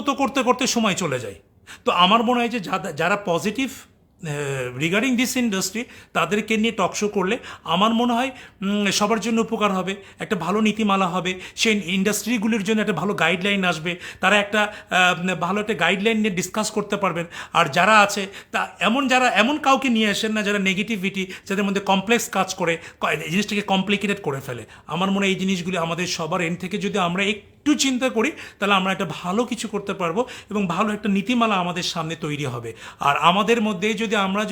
তো করতে করতে সময় চলে যায়। তো আমার মনে হয় যে যারা পজিটিভ রিগার্ডিং দিস ইন্ডাস্ট্রি তাদেরকে নিয়ে টকশো করলে আমার মনে হয় সবার জন্য উপকার হবে, একটা ভালো নীতিমালা হবে, সেই ইন্ডাস্ট্রিগুলির জন্য একটা ভালো গাইডলাইন আসবে, তারা একটা ভালো একটা গাইডলাইন নিয়ে ডিসকাস করতে পারবেন। আর যারা আছে তা এমন কাউকে নিয়ে আসেন না যারা নেগেটিভিটি, যাদের মধ্যে কমপ্লেক্স কাজ করে এই জিনিসটাকে কমপ্লিকেটেড করে ফেলে। আমার মনে হয় এই জিনিসগুলি আমাদের সবার এন্ড থেকে যদি আমরা একটু চিন্তা করি, তাহলে আমরা একটা ভালো কিছু করতে পারবো এবং ভালো একটা নীতিমালা আমাদের সামনে তৈরি হবে। আর আমাদের মধ্যে যদি আমরা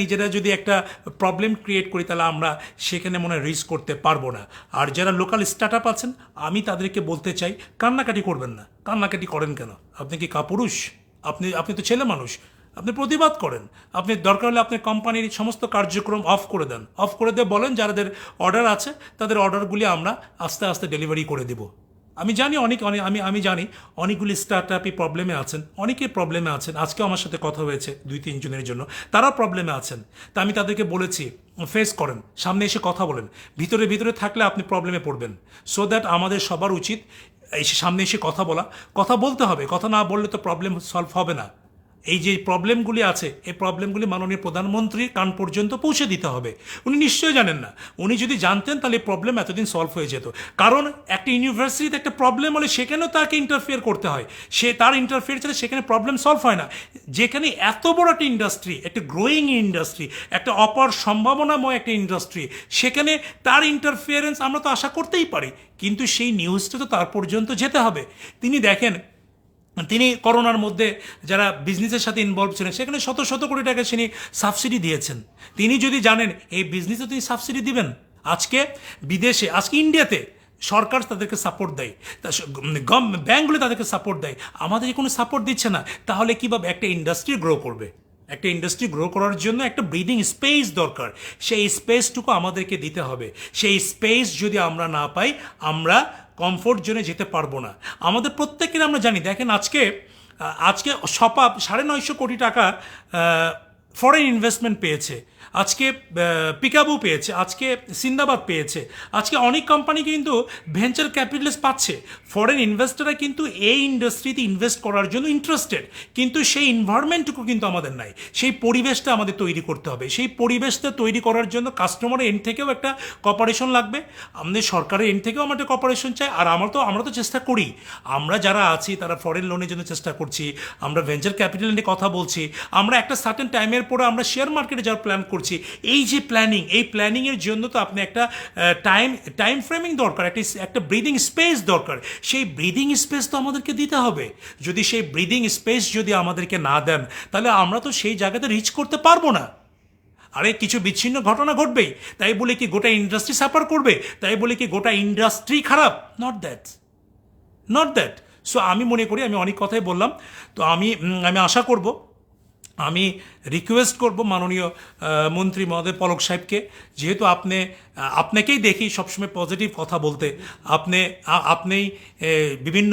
নিজেরা যদি একটা প্রবলেম ক্রিয়েট করি, তাহলে আমরা সেখানে মনে হয় রিস্ক করতে পারবো না। আর যারা লোকাল স্টার্ট আপ আছেন, আমি তাদেরকে বলতে চাই, কান্নাকাটি করবেন না। কান্নাকাটি করেন কেন? আপনি কি কাপুরুষ? আপনি তো ছেলে মানুষ, আপনি প্রতিবাদ করেন। আপনি দরকার হলে আপনার কোম্পানির সমস্ত কার্যক্রম অফ করে দেন, অফ করে দিয়ে বলেন যাদের অর্ডার আছে তাদের অর্ডারগুলি আমরা আস্তে আস্তে ডেলিভারি করে দেবো। আমি জানি আমি জানি অনেকগুলি স্টার্ট আপই প্রবলেমে আছেন, অনেকেই প্রবলেমে আছেন। আজকেও আমার সাথে কথা হয়েছে 2-3 জনের জন্য, তারা প্রবলেমে আছেন। তা আমি তাদেরকে বলেছি ফেস করেন, সামনে এসে কথা বলেন। ভিতরে থাকলে আপনি প্রবলেমে পড়বেন। সো দ্যাট আমাদের সবার উচিত সামনে এসে কথা বলতে হবে। কথা না বললে তো প্রবলেম সলভ হবে না। এই যে প্রবলেমগুলি আছে, এই প্রবলেমগুলি মাননীয় প্রধানমন্ত্রীর কান পর্যন্ত পৌঁছে দিতে হবে। উনি নিশ্চয়ই জানেন না, উনি যদি জানতেন তাহলে এই প্রবলেম এতদিন সলভ হয়ে যেত। কারণ একটা ইউনিভার্সিটিতে একটা প্রবলেম হলে সেখানেও তাকে ইন্টারফেয়ার করতে হয়, তার ইন্টারফেয়ার ছাড়া সেখানে প্রবলেম সলভ হয় না। যেখানে এত বড় একটা ইন্ডাস্ট্রি, একটা গ্রোয়িং ইন্ডাস্ট্রি, একটা অপার সম্ভাবনাময় একটা ইন্ডাস্ট্রি, সেখানে তার ইন্টারফিয়ারেন্স আমরা তো আশা করতেই পারি, কিন্তু সেই নিউজটা তো তার পর্যন্ত যেতে হবে। তিনি করোনার মধ্যে যারা বিজনেসের সাথে ইনভলভ ছিলেন সেখানে শত কোটি টাকা তিনি সাবসিডি দিয়েছেন। তিনি যদি জানেন এই বিজনেসে তিনি সাবসিডি দিবেন, আজকে বিদেশে, আজকে ইন্ডিয়াতে সরকার তাদেরকে সাপোর্ট দেয়, ব্যাঙ্কগুলো তাদেরকে সাপোর্ট দেয়, আমাদের কোনো সাপোর্ট দিচ্ছে না, তাহলে কীভাবে একটা ইন্ডাস্ট্রি গ্রো করবে? একটা ইন্ডাস্ট্রি গ্রো করার জন্য একটা ব্রিদিং স্পেস দরকার, সেই স্পেসটুকু আমাদেরকে দিতে হবে। সেই স্পেস যদি আমরা না পাই, আমরা কমফোর্ট জোনে যেতে পারবো না। আমাদের প্রত্যেকের আমরা জানি, দেখেন আজকে সপাপ 950 কোটি টাকা ফরেন ইনভেস্টমেন্ট পেয়েছে, আজকে পিকাবু পেয়েছে, আজকে সিন্দাবাদ পেয়েছে, আজকে অনেক কোম্পানি কিন্তু ভেঞ্চার ক্যাপিটালিস্ট পাচ্ছে। ফরেন ইনভেস্টররা কিন্তু এই ইন্ডাস্ট্রিতে ইনভেস্ট করার জন্য ইন্টারেস্টেড, কিন্তু সেই এনভায়রনমেন্টটুকু কিন্তু আমাদের নাই। সেই পরিবেশটা আমাদের তৈরি করতে হবে। সেই পরিবেশটা তৈরি করার জন্য কাস্টমারের এন্ড থেকেও একটা কপারেশন লাগবে, আমাদের সরকারের এন্ড থেকেও আমরা একটা কপারেশন চাই। আর আমরা তো চেষ্টা করি, আমরা যারা আছি তারা ফরেন লোনের জন্য চেষ্টা করছি, আমরা ভেঞ্চার ক্যাপিটাল নিয়ে কথা বলছি, আমরা একটা সার্টেন টাইমের পরে আমরা শেয়ার মার্কেটে যাওয়ার প্ল্যান করছি। এই যে এই প্ল্যানিংয়ের জন্য তো আপনি একটা টাইম ফ্রেমিং দরকার, একটা ব্রিদিং স্পেস দরকার। সেই ব্রিদিং স্পেস তো আমাদেরকে দিতে হবে। যদি সেই ব্রিদিং স্পেস যদি আমাদেরকে না দেন, তাহলে আমরা তো সেই জায়গাতে রিচ করতে পারবো না। আরে কিছু বিচ্ছিন্ন ঘটনা ঘটবেই, তাই বলে কি গোটা ইন্ডাস্ট্রি সাফার করবে? তাই বলে কি গোটা ইন্ডাস্ট্রি খারাপ? Not that. সো আমি মনে করি, আমি অনেক কথাই বললাম, তো আমি আশা করব, আমি রিকোয়েস্ট করব মাননীয় মন্ত্রী মহোদয় পলক সাহেবকে, যেহেতু আপনি আপনাকেই দেখি সবসময় পজিটিভ কথা বলতে। আপনি বিভিন্ন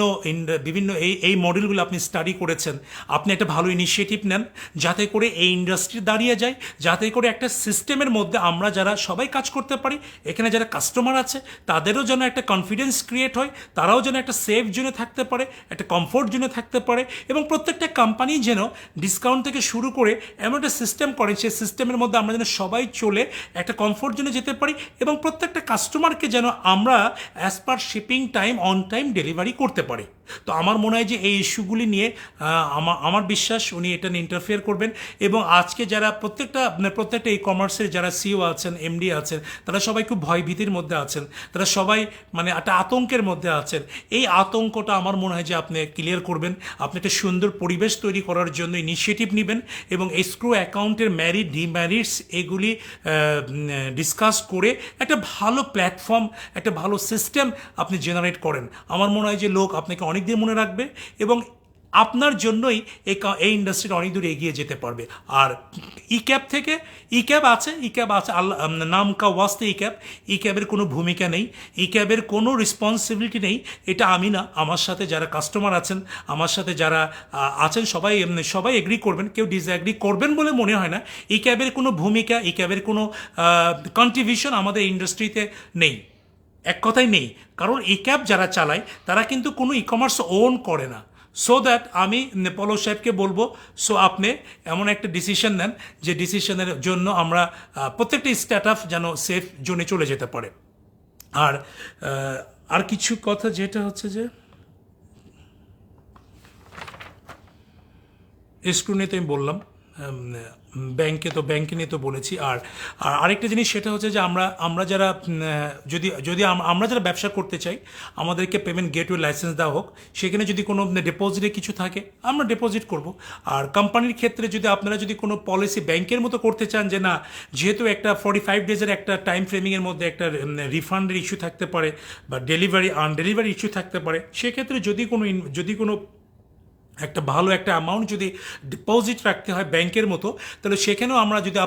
বিভিন্ন এই মডেলগুলো আপনি স্টাডি করেছেন। আপনি একটা ভালো ইনিশিয়েটিভ নেন যাতে করে এই ইন্ডাস্ট্রি দাঁড়িয়ে যায়, যাতে করে একটা সিস্টেমের মধ্যে আমরা যারা সবাই কাজ করতে পারি, এখানে যারা কাস্টমার আছে তাদেরও যেন একটা কনফিডেন্স ক্রিয়েট হয়, তারাও যেন একটা সেফ জোনে থাকতে পারে, একটা কমফোর্ট জোনে থাকতে পারে, এবং প্রত্যেকটা কোম্পানি যেন ডিসকাউন্ট থেকে শুরু করে এমন একটা সিস্টেম করেন সেই সিস্টেমের মধ্যে আমরা যেন সবাই চলে একটা কমফোর্ট জোনে যেতে পারি, এবং প্রত্যেকটা কাস্টমারকে যেন আমরা as per shipping time on time delivery করতে পারি। তো আমার মনে হয় যে এই ইস্যুগুলি নিয়ে আমার বিশ্বাস উনি এটা নিয়ে ইন্টারফেয়ার করবেন। এবং আজকে যারা প্রত্যেকটা ই কমার্সের যারা সিও আছেন, এমডি আছেন, তারা সবাই খুব ভয়ভীতির মধ্যে আছেন, তারা সবাই মানে একটা আতঙ্কের মধ্যে আছেন। এই আতঙ্কটা আমার মনে হয় যে আপনি ক্লিয়ার করবেন। আপনি একটা সুন্দর পরিবেশ তৈরি করার জন্য ইনিশিয়েটিভ নেবেন এবং এসক্রো অ্যাকাউন্টের ম্যারিট ডিম্যারিটস এগুলি ডিসকাস করে একটা ভালো প্ল্যাটফর্ম, একটা ভালো সিস্টেম আপনি জেনারেট করেন। আমার মনে হয় যে লোক আপনাকে অনেক দিন মনে রাখবে এবং আপনার জন্যই এই ইন্ডাস্ট্রিটা অনেক দূর এগিয়ে যেতে পারবে। আর ই ক্যাব আছে আল্লাহ নাম কা ওয়াস্তে ই ক্যাবের কোনো ভূমিকা নেই, ই ক্যাবের কোনো রেসপন্সিবিলিটি নেই। এটা আমি না, আমার সাথে যারা কাস্টমার আছেন, আমার সাথে যারা আছেন সবাই এগ্রি করবেন, কেউ ডিসএগ্রি করবেন বলে মনে হয় না। ই ক্যাবের কোনো ভূমিকা, ই ক্যাবের কোনো কন্ট্রিবিউশন আমাদের ইন্ডাস্ট্রিতে নেই, এক কথাই নেই। কারণ ই ক্যাব যারা চালায় তারা কিন্তু কোনো ই কমার্স ওন করে না। সো দ্যাট আমি পলক সাহেবকে বলবো, সো আপনি এমন একটা ডিসিশন নেন যে ডিসিশনের জন্য আমরা প্রত্যেকটা স্টার্ট যেন সেফ জোনে চলে যেতে পারে। আর কিছু কথা যেটা হচ্ছে যে এসক্রু নিয়ে তো আমি বললাম, ব্যাংকে নিয়ে তো বলেছি। আর আরেকটা জিনিস সেটা হচ্ছে যে আমরা যারা আমরা যারা ব্যবসা করতে চাই, আমাদেরকে পেমেন্ট গেটওয়ে লাইসেন্স দেওয়া হোক। সেখানে যদি কোনো ডিপোজিটে কিছু থাকে আমরা ডিপোজিট করব। আর কোম্পানির ক্ষেত্রে যদি আপনারা যদি কোনো পলিসি ব্যাংকের মতো করতে চান যে না, যেহেতু একটা 45 ডেজের একটা টাইম ফ্রেমিংয়ের মধ্যে একটা রিফান্ডের ইস্যু থাকতে পারে বা ডেলিভারি ইস্যু থাকতে পারে, সেক্ষেত্রে যদি কোনো একটা ভালো একটা অ্যামাউন্ট যদি ডিপোজিট রাখতে হয় ব্যাংকের মতো, তাহলে সেখানেও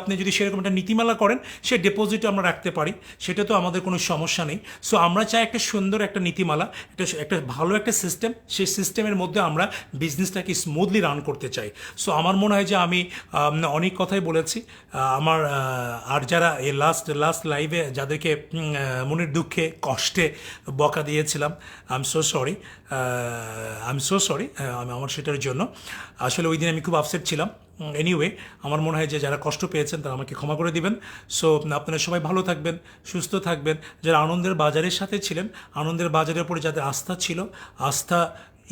আপনি যদি সেরকম একটা নীতিমালা করেন, সে ডিপোজিটও আমরা রাখতে পারি, সেটা তো আমাদের কোনো সমস্যা নেই। সো আমরা চাই একটা সুন্দর একটা নীতিমালা, একটা ভালো একটা সিস্টেম, সেই সিস্টেমের মধ্যে আমরা বিজনেসটাকে স্মুথলি রান করতে চাই। সো আমার মনে হয় যে আমি অনেক কথাই বলেছি। আর যারা এই লাস্ট লাইভে যাদেরকে মনের দুঃখে কষ্টে বকা দিয়েছিলাম, আই এম সো সরি আমার সেটার জন্য। আসলে ওই দিন আমি খুব আপসেট ছিলাম। এনিওয়ে, আমার মনে হয় যে যারা কষ্ট পেয়েছেন তারা আমাকে ক্ষমা করে দিবেন। সো আপনারা সবাই ভালো থাকবেন, সুস্থ থাকবেন। যারা আনন্দের বাজারের সাথে ছিলেন, আনন্দের বাজারের উপরে যাদের আস্থা ছিল,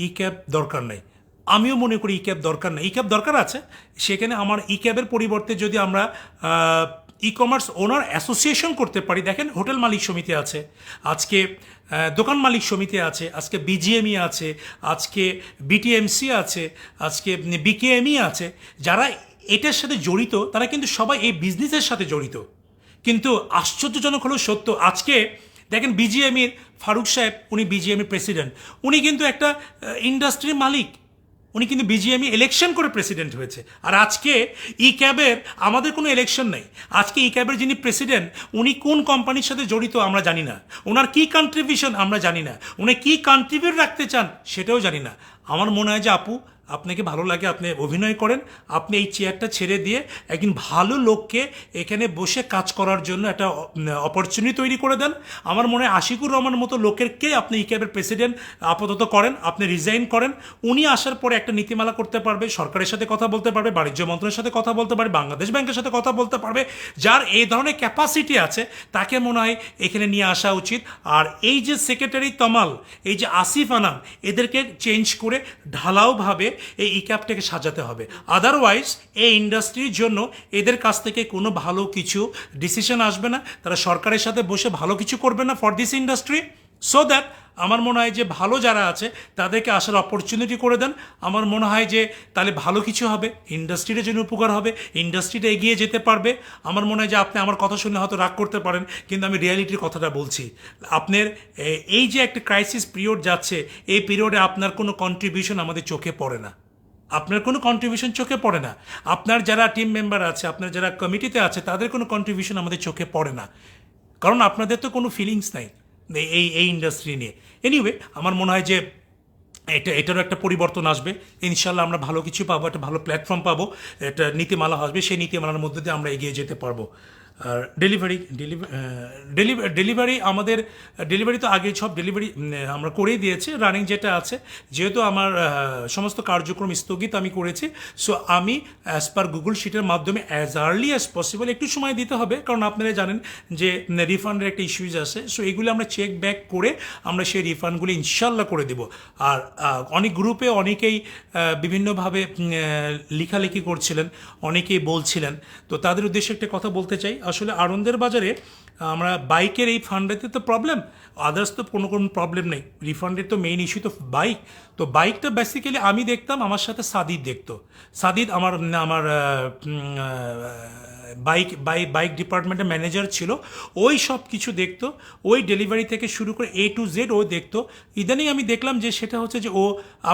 ই ক্যাব দরকার নেই। আমিও মনে করি ই ক্যাব দরকার নেই। ই ক্যাব দরকার আছে, সেখানে আমার ই ক্যাবের পরিবর্তে যদি আমরা ই কমার্স ওনার অ্যাসোসিয়েশন করতে পারি। দেখেন, হোটেল মালিক সমিতি আছে, আজকে দোকান মালিক সমিতি আছে, আজকে বিজিএমই আছে, আজকে বিটিএমসি আছে, আজকে বিকেএমই আছে। যারা এটার সাথে জড়িত তারা কিন্তু সবাই এই বিজনেসের সাথে জড়িত। কিন্তু আশ্চর্যজনক হলো সত্য, আজকে দেখেন বিজিএমির ফারুক সাহেব, উনি বিজিএমির প্রেসিডেন্ট, উনি কিন্তু একটা ইন্ডাস্ট্রির মালিক, উনি কিন্তু বিজিএমই ইলেকশন করে প্রেসিডেন্ট হয়েছে। আর আজকে ই ক্যাবের আমাদের কোনো ইলেকশন নেই। আজকে ই ক্যাবের যিনি প্রেসিডেন্ট, উনি কোন কোম্পানির সাথে জড়িত আমরা জানি না, ওনার কী কন্ট্রিবিউশন আমরা জানি না, উনি কী কন্ট্রিবিউট রাখতে চান সেটাও জানি না। আমার মনে হয় যে আপু, আপনাকে ভালো লাগে, আপনি অভিনয় করেন, আপনি এই চেয়ারটা ছেড়ে দিয়ে একদিন ভালো লোককে এখানে বসে কাজ করার জন্য একটা অপরচুনিটি তৈরি করে দেন। আমার মনে হয় আশিকুর রহমানের মতো লোকেরকে আপনি ই ক্যাবের প্রেসিডেন্ট আপাতত করেন, আপনি রিজাইন করেন। উনি আসার পরে একটা নীতিমালা করতে পারবে, সরকারের সাথে কথা বলতে পারবে, বাণিজ্য মন্ত্রণালয়ের সাথে কথা বলতে পারবে, বাংলাদেশ ব্যাংকের সাথে কথা বলতে পারবে। যার এই ধরনের ক্যাপাসিটি আছে তাকে মনে হয় এখানে নিয়ে আসা উচিত। আর এই যে সেক্রেটারি তমাল, এই যে আসিফ আনাম, এদেরকে চেঞ্জ করে ঢালাওভাবে এই ই ক্যাবটাকে সাজাতে হবে। আদারওয়াইজ এই ইন্ডাস্ট্রির জন্য এদের কাছ থেকে কোনো ভালো কিছু ডিসিশন আসবে না, তারা সরকারের সাথে বসে ভালো কিছু করবে না for this industry. So that আমার মনে হয় যে ভালো যারা আছে তাদেরকে আসার অপরচুনিটি করে দেন। আমার মনে হয় যে তাহলে ভালো কিছু হবে, ইন্ডাস্ট্রির জন্য উপকার হবে, ইন্ডাস্ট্রিটা এগিয়ে যেতে পারবে। আমার মনে হয় যে আপনি আমার কথা শুনে হয়তো রাগ করতে পারেন, কিন্তু আমি রিয়ালিটির কথাটা বলছি। আপনার এই যে একটা ক্রাইসিস পিরিয়ড যাচ্ছে, এই পিরিয়ডে আপনার কোনো কন্ট্রিবিউশন আমাদের চোখে পড়ে না, আপনার কোনো কন্ট্রিবিউশন চোখে পড়ে না। আপনার যারা টিম মেম্বার আছে, আপনার যারা কমিটিতে আছে, তাদের কোনো কন্ট্রিবিউশন আমাদের চোখে পড়ে না। কারণ আপনাদের তো কোনো ফিলিংস নাই এই ইন্ডাস্ট্রি নিয়ে। এনিওয়ে আমার মনে হয় যে এটারও একটা পরিবর্তন আসবে ইনশাল্লাহ। আমরা ভালো কিছু পাবো, একটা ভালো প্ল্যাটফর্ম পাবো, একটা নীতিমালা আসবে, সেই নীতিমালার মধ্যে দিয়ে আমরা এগিয়ে যেতে পারবো। আর ডেলিভারি আমাদের ডেলিভারি তো আগে সব ডেলিভারি আমরা করেই দিয়েছি। রানিং যেটা আছে, যেহেতু আমার সমস্ত কার্যক্রম স্থগিত আমি করেছি, সো আমি অ্যাজ পার গুগল শিটের মাধ্যমে অ্যাজ আর্লি অ্যাজ পসিবল, একটু সময় দিতে হবে কারণ আপনারা জানেন যে রিফান্ডের একটা ইস্যুজ আছে, সো এগুলো আমরা চেক ব্যাক করে আমরা সেই রিফান্ডগুলো ইনশাল্লাহ করে দেব। আর অনেক গ্রুপে অনেকেই বিভিন্নভাবে লেখালেখি করছিলেন, অনেকেই বলছিলেন, তো তাদের উদ্দেশ্যে একটা কথা বলতে চাই। আসলে আনন্দের বাজারে আমরা বাইকের এই ফান্ডেতে তো প্রবলেম, আদার্স তো কোনো প্রবলেম নেই। রিফান্ডের তো মেইন ইস্যু তো বাইক। তো বাইকটা বেসিক্যালি আমি দেখতাম, আমার সাথে সাদিদ দেখতো। সাদিদ আমার আমার বাইক ডিপার্টমেন্টের ম্যানেজার ছিল, ওই সব কিছু দেখতো, ওই ডেলিভারি থেকে শুরু করে A to Z ও দেখতো। ইদানিং আমি দেখলাম যে সেটা হচ্ছে যে ও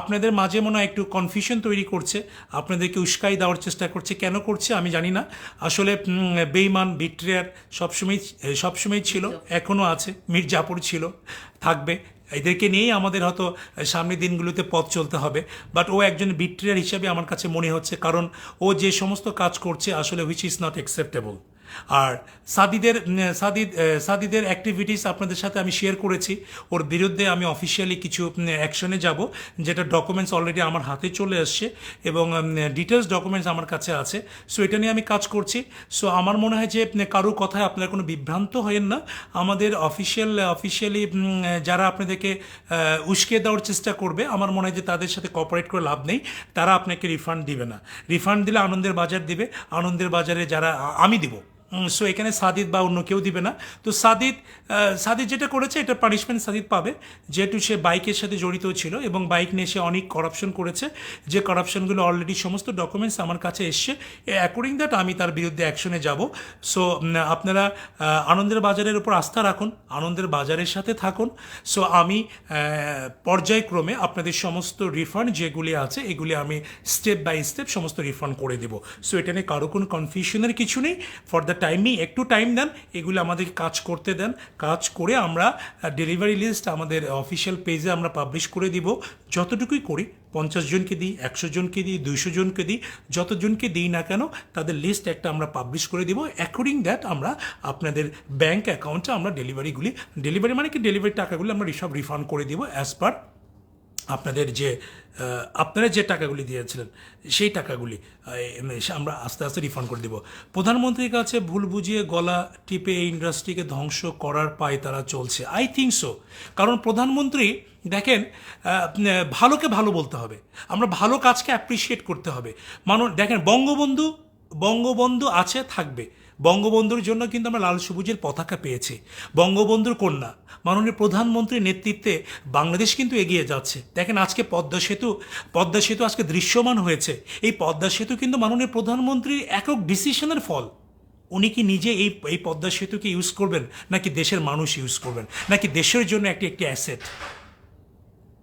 আপনাদের মাঝে মনে হয় একটু কনফিউশন তৈরি করছে, আপনাদেরকে উস্কাই দেওয়ার চেষ্টা করছে। কেন করছে আমি জানি না। আসলে বেইমান বিট্রেয়ার সবসময় ছিল, এখনও আছে, মির্জাপুর ছিল, থাকবে। এদেরকে নিয়েই আমাদের হয়তো সামনের দিনগুলোতে পথ চলতে হবে। বাট ও একজন বিট্রেয়ার হিসাবে আমার কাছে মনে হচ্ছে, কারণ ও যে সমস্ত কাজ করছে আসলে হুইচ ইজ নট অ্যাকসেপ্টেবল। আর সাদিদের অ্যাক্টিভিটিস আপনাদের সাথে আমি শেয়ার করেছি। ওর বিরুদ্ধে আমি অফিসিয়ালি কিছু অ্যাকশনে যাব, যেটা ডকুমেন্টস অলরেডি আমার হাতে চলে আসছে এবং ডিটেলস ডকুমেন্টস আমার কাছে আছে। সো এটা নিয়ে আমি কাজ করছি। সো আমার মনে হয় যে কারো কথায় আপনারা কোনো বিভ্রান্ত হয়েন না। আমাদের অফিসিয়ালি যারা আপনাদেরকে উস্কে দেওয়ার চেষ্টা করবে, আমার মনে হয় যে তাদের সাথে কোঅপারেট করে লাভ নেই। তারা আপনাকে রিফান্ড দিবে না। রিফান্ড দিলে আনন্দের বাজার দিবে, আনন্দের বাজারে যারা আমি দিব। সো এখানে সাদিদ বা অন্য কেউ দিবে না। তো সাদিদ যেটা করেছে, এটা পানিশমেন্ট সাদিদ পাবে, যেহেতু সে বাইকের সাথে জড়িত ছিল এবং বাইক নিয়ে সে অনেক করাপশন করেছে, যে করাপশনগুলো অলরেডি সমস্ত ডকুমেন্টস আমার কাছে এসছে। অ্যাকর্ডিং দ্যাট আমি তার বিরুদ্ধে অ্যাকশনে যাব। সো আপনারা আনন্দের বাজারের উপর আস্থা রাখুন, আনন্দের বাজারের সাথে থাকুন। সো আমি পর্যায়ক্রমে আপনাদের সমস্ত রিফান্ড যেগুলি আছে এগুলি আমি স্টেপ বাই স্টেপ সমস্ত রিফান্ড করে দেবো। সো এটা নিয়ে কারো কোনো কনফিউশনের কিছু নেই। ফর দ্য টাইমিং একটু টাইম দেন, এগুলো আমাদেরকে কাজ করতে দেন। কাজ করে আমরা ডেলিভারি লিস্ট আমাদের অফিসিয়াল পেজে আমরা পাবলিশ করে দিব। যতটুকুই করি, 50 জনকে দিই, 100 জনকে দিই, 200 জনকে দিই, যতজনকে দিই না কেন তাদের লিস্ট একটা আমরা পাবলিশ করে দিব। অ্যাকর্ডিং দ্যাট আমরা আপনাদের ব্যাঙ্ক অ্যাকাউন্টে আমরা ডেলিভারি মানে কি ডেলিভারি টাকাগুলো আমরা সব রিফান্ড করে দিব অ্যাজ পার আপনারা যে টাকাগুলি দিয়েছিলেন সেই টাকাগুলি আমরা আস্তে আস্তে রিফান্ড করে দেব। প্রধানমন্ত্রীর কাছে ভুল বুঝিয়ে গলা টিপে এই ইন্ডাস্ট্রিকে ধ্বংস করার পায় তারা চলছে। I think so. কারণ প্রধানমন্ত্রী দেখেন, ভালোকে ভালো বলতে হবে, আমরা ভালো কাজকে অ্যাপ্রিসিয়েট করতে হবে। দেখেন বঙ্গবন্ধু আছে, থাকবে। বঙ্গবন্ধুর জন্য কিন্তু আমরা লাল সবুজের পতাকা পেয়েছি। বঙ্গবন্ধুর কন্যা মাননীয় প্রধানমন্ত্রীর নেতৃত্বে বাংলাদেশ কিন্তু এগিয়ে যাচ্ছে। দেখেন আজকে পদ্মা সেতু আজকে দৃশ্যমান হয়েছে। এই পদ্মা সেতু কিন্তু মাননীয় প্রধানমন্ত্রীর একক ডিসিশনের ফল। উনি কি নিজে এই পদ্মা সেতুকে ইউজ করবেন, নাকি দেশের মানুষ ইউজ করবেন, নাকি দেশের জন্য একটি অ্যাসেট?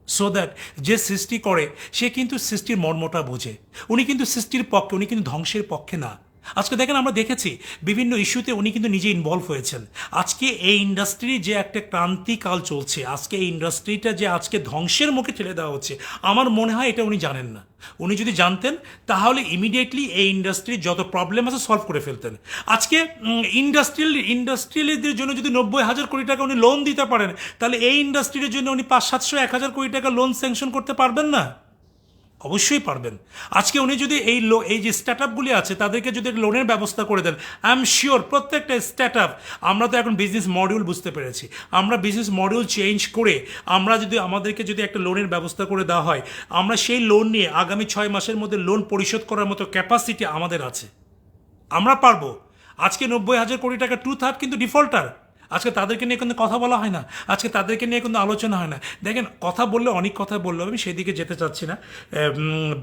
সো দ্যাট যে সৃষ্টি করে সে কিন্তু সৃষ্টির মর্মটা বোঝে। উনি কিন্তু সৃষ্টির পক্ষে, উনি কিন্তু ধ্বংসের পক্ষে না। আজকে দেখেন আমরা দেখেছি বিভিন্ন ইস্যুতে উনি কিন্তু নিজে ইনভলভ হয়েছেন। আজকে এই ইন্ডাস্ট্রির যে একটা ক্রান্তিকাল চলছে, আজকে এই ইন্ডাস্ট্রিটা যে আজকে ধ্বংসের মুখে ঠেলে দেওয়া হচ্ছে, আমার মনে হয় এটা উনি জানেন না। উনি যদি জানতেন ইমিডিয়েটলি এই ইন্ডাস্ট্রির যত প্রবলেম আছে সলভ করে ফেলতেন। আজকে ইন্ডাস্ট্রিয়ালদের জন্য যদি 90,000 কোটি টাকা উনি লোন দিতে পারেন, তাহলে এই ইন্ডাস্ট্রির জন্য উনি 500, 700, 1,000 কোটি টাকা লোন স্যাংশন করতে পারবেন না? অবশ্যই পারবেন। আজকে উনি যদি এই যে স্টার্ট আপগুলি আছে তাদেরকে যদি লোনের ব্যবস্থা করে দেন, আই এম শিওর প্রত্যেকটা স্টার্ট আপ, আমরা তো এখন বিজনেস মডিউল বুঝতে পেরেছি, আমরা বিজনেস মডিউল চেঞ্জ করে আমাদেরকে যদি একটা লোনের ব্যবস্থা করে দেওয়া হয়, আমরা সেই লোন নিয়ে আগামী 6 মাসের মধ্যে লোন পরিশোধ করার মতো ক্যাপাসিটি আমাদের আছে, আমরা পারবো। আজকে 90,000 কোটি টাকা 2/3 কিন্তু ডিফল্টার। আজকে তাদেরকে নিয়ে কিন্তু কথা বলা হয় না, আজকে তাদেরকে নিয়ে কিন্তু আলোচনা হয় না। দেখেন কথা বললে অনেক কথা বললো, আমি সেদিকে যেতে চাচ্ছি না।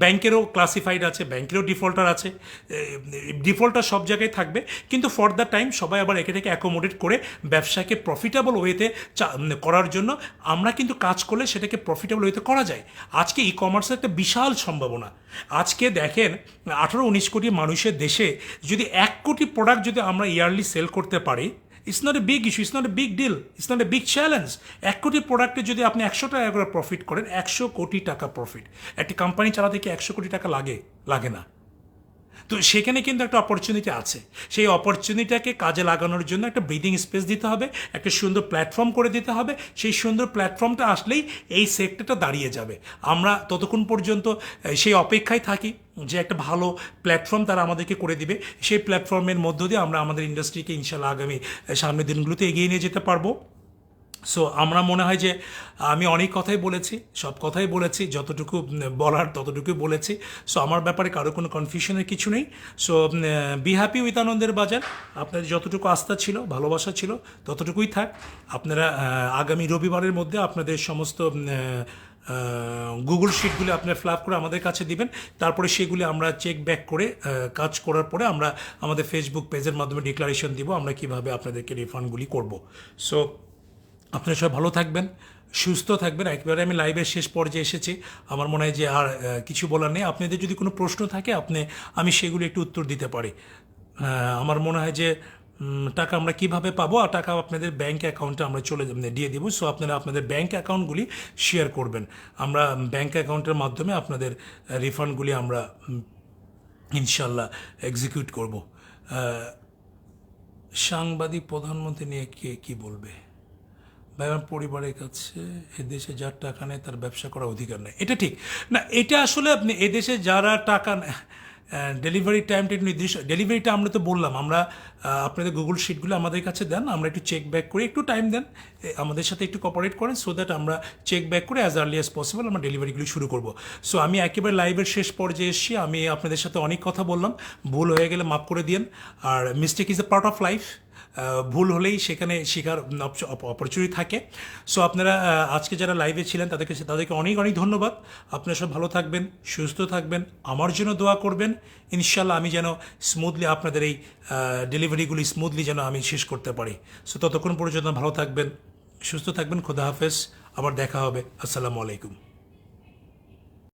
ব্যাংকেরও ক্লাসিফাইড আছে, ব্যাংকেরও ডিফল্টার আছে, ডিফল্টার সব জায়গায় থাকবে। কিন্তু ফর দ্য টাইম সবাই আবার এটাকে অ্যাকোমোডেট করে ব্যবসাকে প্রফিটেবল ওয়েতে করার জন্য আমরা কিন্তু কাজ করলে সেটাকে প্রফিটেবল ওয়েতে করা যায়। আজকে ই কমার্সের একটা বিশাল সম্ভাবনা। আজকে দেখেন 18-19 কোটি মানুষের দেশে যদি 1 কোটি প্রোডাক্ট যদি আমরা ইয়ারলি সেল করতে পারি, it's not a big issue, it's not a big deal, it's not a big challenge. 1 কোটি প্রোডাক্টে যদি আপনি 100 টাকা করে প্রফিট করেন, 100 কোটি টাকা প্রফিট। একটি কোম্পানি চালাতে কি 100 কোটি টাকা লাগে না। তো সেখানে কিন্তু একটা অপরচুনিটি আছে। সেই অপরচুনিটিটাকে কাজে লাগানোর জন্য একটা ব্রিদিং স্পেস দিতে হবে, একটা সুন্দর প্ল্যাটফর্ম করে দিতে হবে। সেই সুন্দর প্ল্যাটফর্মটা আসলেই এই সেক্টরটা দাঁড়িয়ে যাবে। আমরা ততক্ষণ পর্যন্ত সেই অপেক্ষায় থাকি যে একটা ভালো প্ল্যাটফর্ম তারা আমাদেরকে করে দিবে। সেই প্ল্যাটফর্মের মধ্য দিয়ে আমরা আমাদের ইন্ডাস্ট্রিকে ইনশাল্লাহ আগামী সামনের দিনগুলোতে এগিয়ে নিয়ে যেতে পারবো। সো আমরা মনে হয় যে আমি অনেক কথাই বলেছি, সব কথাই বলেছি, যতটুকু বলার ততটুকুই বলেছি। সো আমার ব্যাপারে কারো কোনো কনফিউশনের কিছু নেই। সো বি হ্যাপি উইথ আনন্দের বাজার। আপনাদের যতটুকু আস্থা ছিল, ভালোবাসা ছিল, ততটুকুই থাক। আপনারা আগামী রবিবারের মধ্যে আপনাদের সমস্ত গুগল শিটগুলি আপনার ফিল আপ করে আমাদের কাছে দিবেন। তারপরে সেগুলি আমরা চেক ব্যাক করে কাজ করার পরে আমরা আমাদের ফেসবুক পেজের মাধ্যমে ডিক্লারেশন দিব আমরা কিভাবে আপনাদেরকে রিফান্ডগুলি করব। সো আপনারা সবাই ভালো থাকবেন, সুস্থ থাকবেন। একেবারে আমি লাইভের শেষ পর্যায়ে এসেছি। আমার মনে হয় যে আর কিছু বলার নেই। আপনাদের যদি কোনো প্রশ্ন থাকে আমি সেগুলি একটু উত্তর দিতে পারি। আমার মনে হয় যে টাকা আমরা কিভাবে পাবো, আর টাকা আপনাদের ব্যাঙ্ক অ্যাকাউন্টে আমরা দিয়ে দিব। সো আপনারা আপনাদের ব্যাঙ্ক অ্যাকাউন্টগুলি শেয়ার করবেন। আমরা ব্যাঙ্ক অ্যাকাউন্টের মাধ্যমে আপনাদের রিফান্ডগুলি আমরা ইনশাল্লাহ এক্সিকিউট করব। সাংবাদিক প্রধানমন্ত্রী নিয়ে কে কী বলবে? ভাই, আমার পরিবারের কাছে এদেশে যার টাকা নেই তার ব্যবসা করার অধিকার নেই। এটা ঠিক না। এটা আসলে আপনি এদেশে যারা টাকা ডেলিভারি টাইমটা একটু নির্দিষ্ট। ডেলিভারিটা আমরা তো বললাম, আমরা আপনাদের গুগল শিটগুলো আমাদের কাছে দেন, আমরা একটু চেক ব্যাক করি, একটু টাইম দেন, আমাদের সাথে একটু কোঅপারেট করেন, সো দ্যাট আমরা চেক ব্যাক করে অ্যাজ আর্লি অ্যাজ পসিবল আমরা ডেলিভারিগুলি শুরু করব। সো আমি একেবারে লাইভের শেষ পর্যায়ে এসেছি। আমি আপনাদের সাথে অনেক কথা বললাম, ভুল হয়ে গেলে মাফ করে দিন। আর mistake is a part of life. ভুল হলেই সেখানে শেখার অপরচুনিটি থাকে। সো আপনারা আজকে যারা লাইভে ছিলেন তাদেরকে অনেক অনেক ধন্যবাদ। আপনারা সব ভালো থাকবেন, সুস্থ থাকবেন, আমার জন্য দোয়া করবেন। ইনশাল্লাহ আমি যেন স্মুথলি আপনাদের এই ডেলিভারিগুলি স্মুথলি যেন আমি শেষ করতে পারি। সো ততক্ষণ পর্যন্ত ভালো থাকবেন, সুস্থ থাকবেন। খোদা হাফেজ, আবার দেখা হবে। আসসালামু আলাইকুম।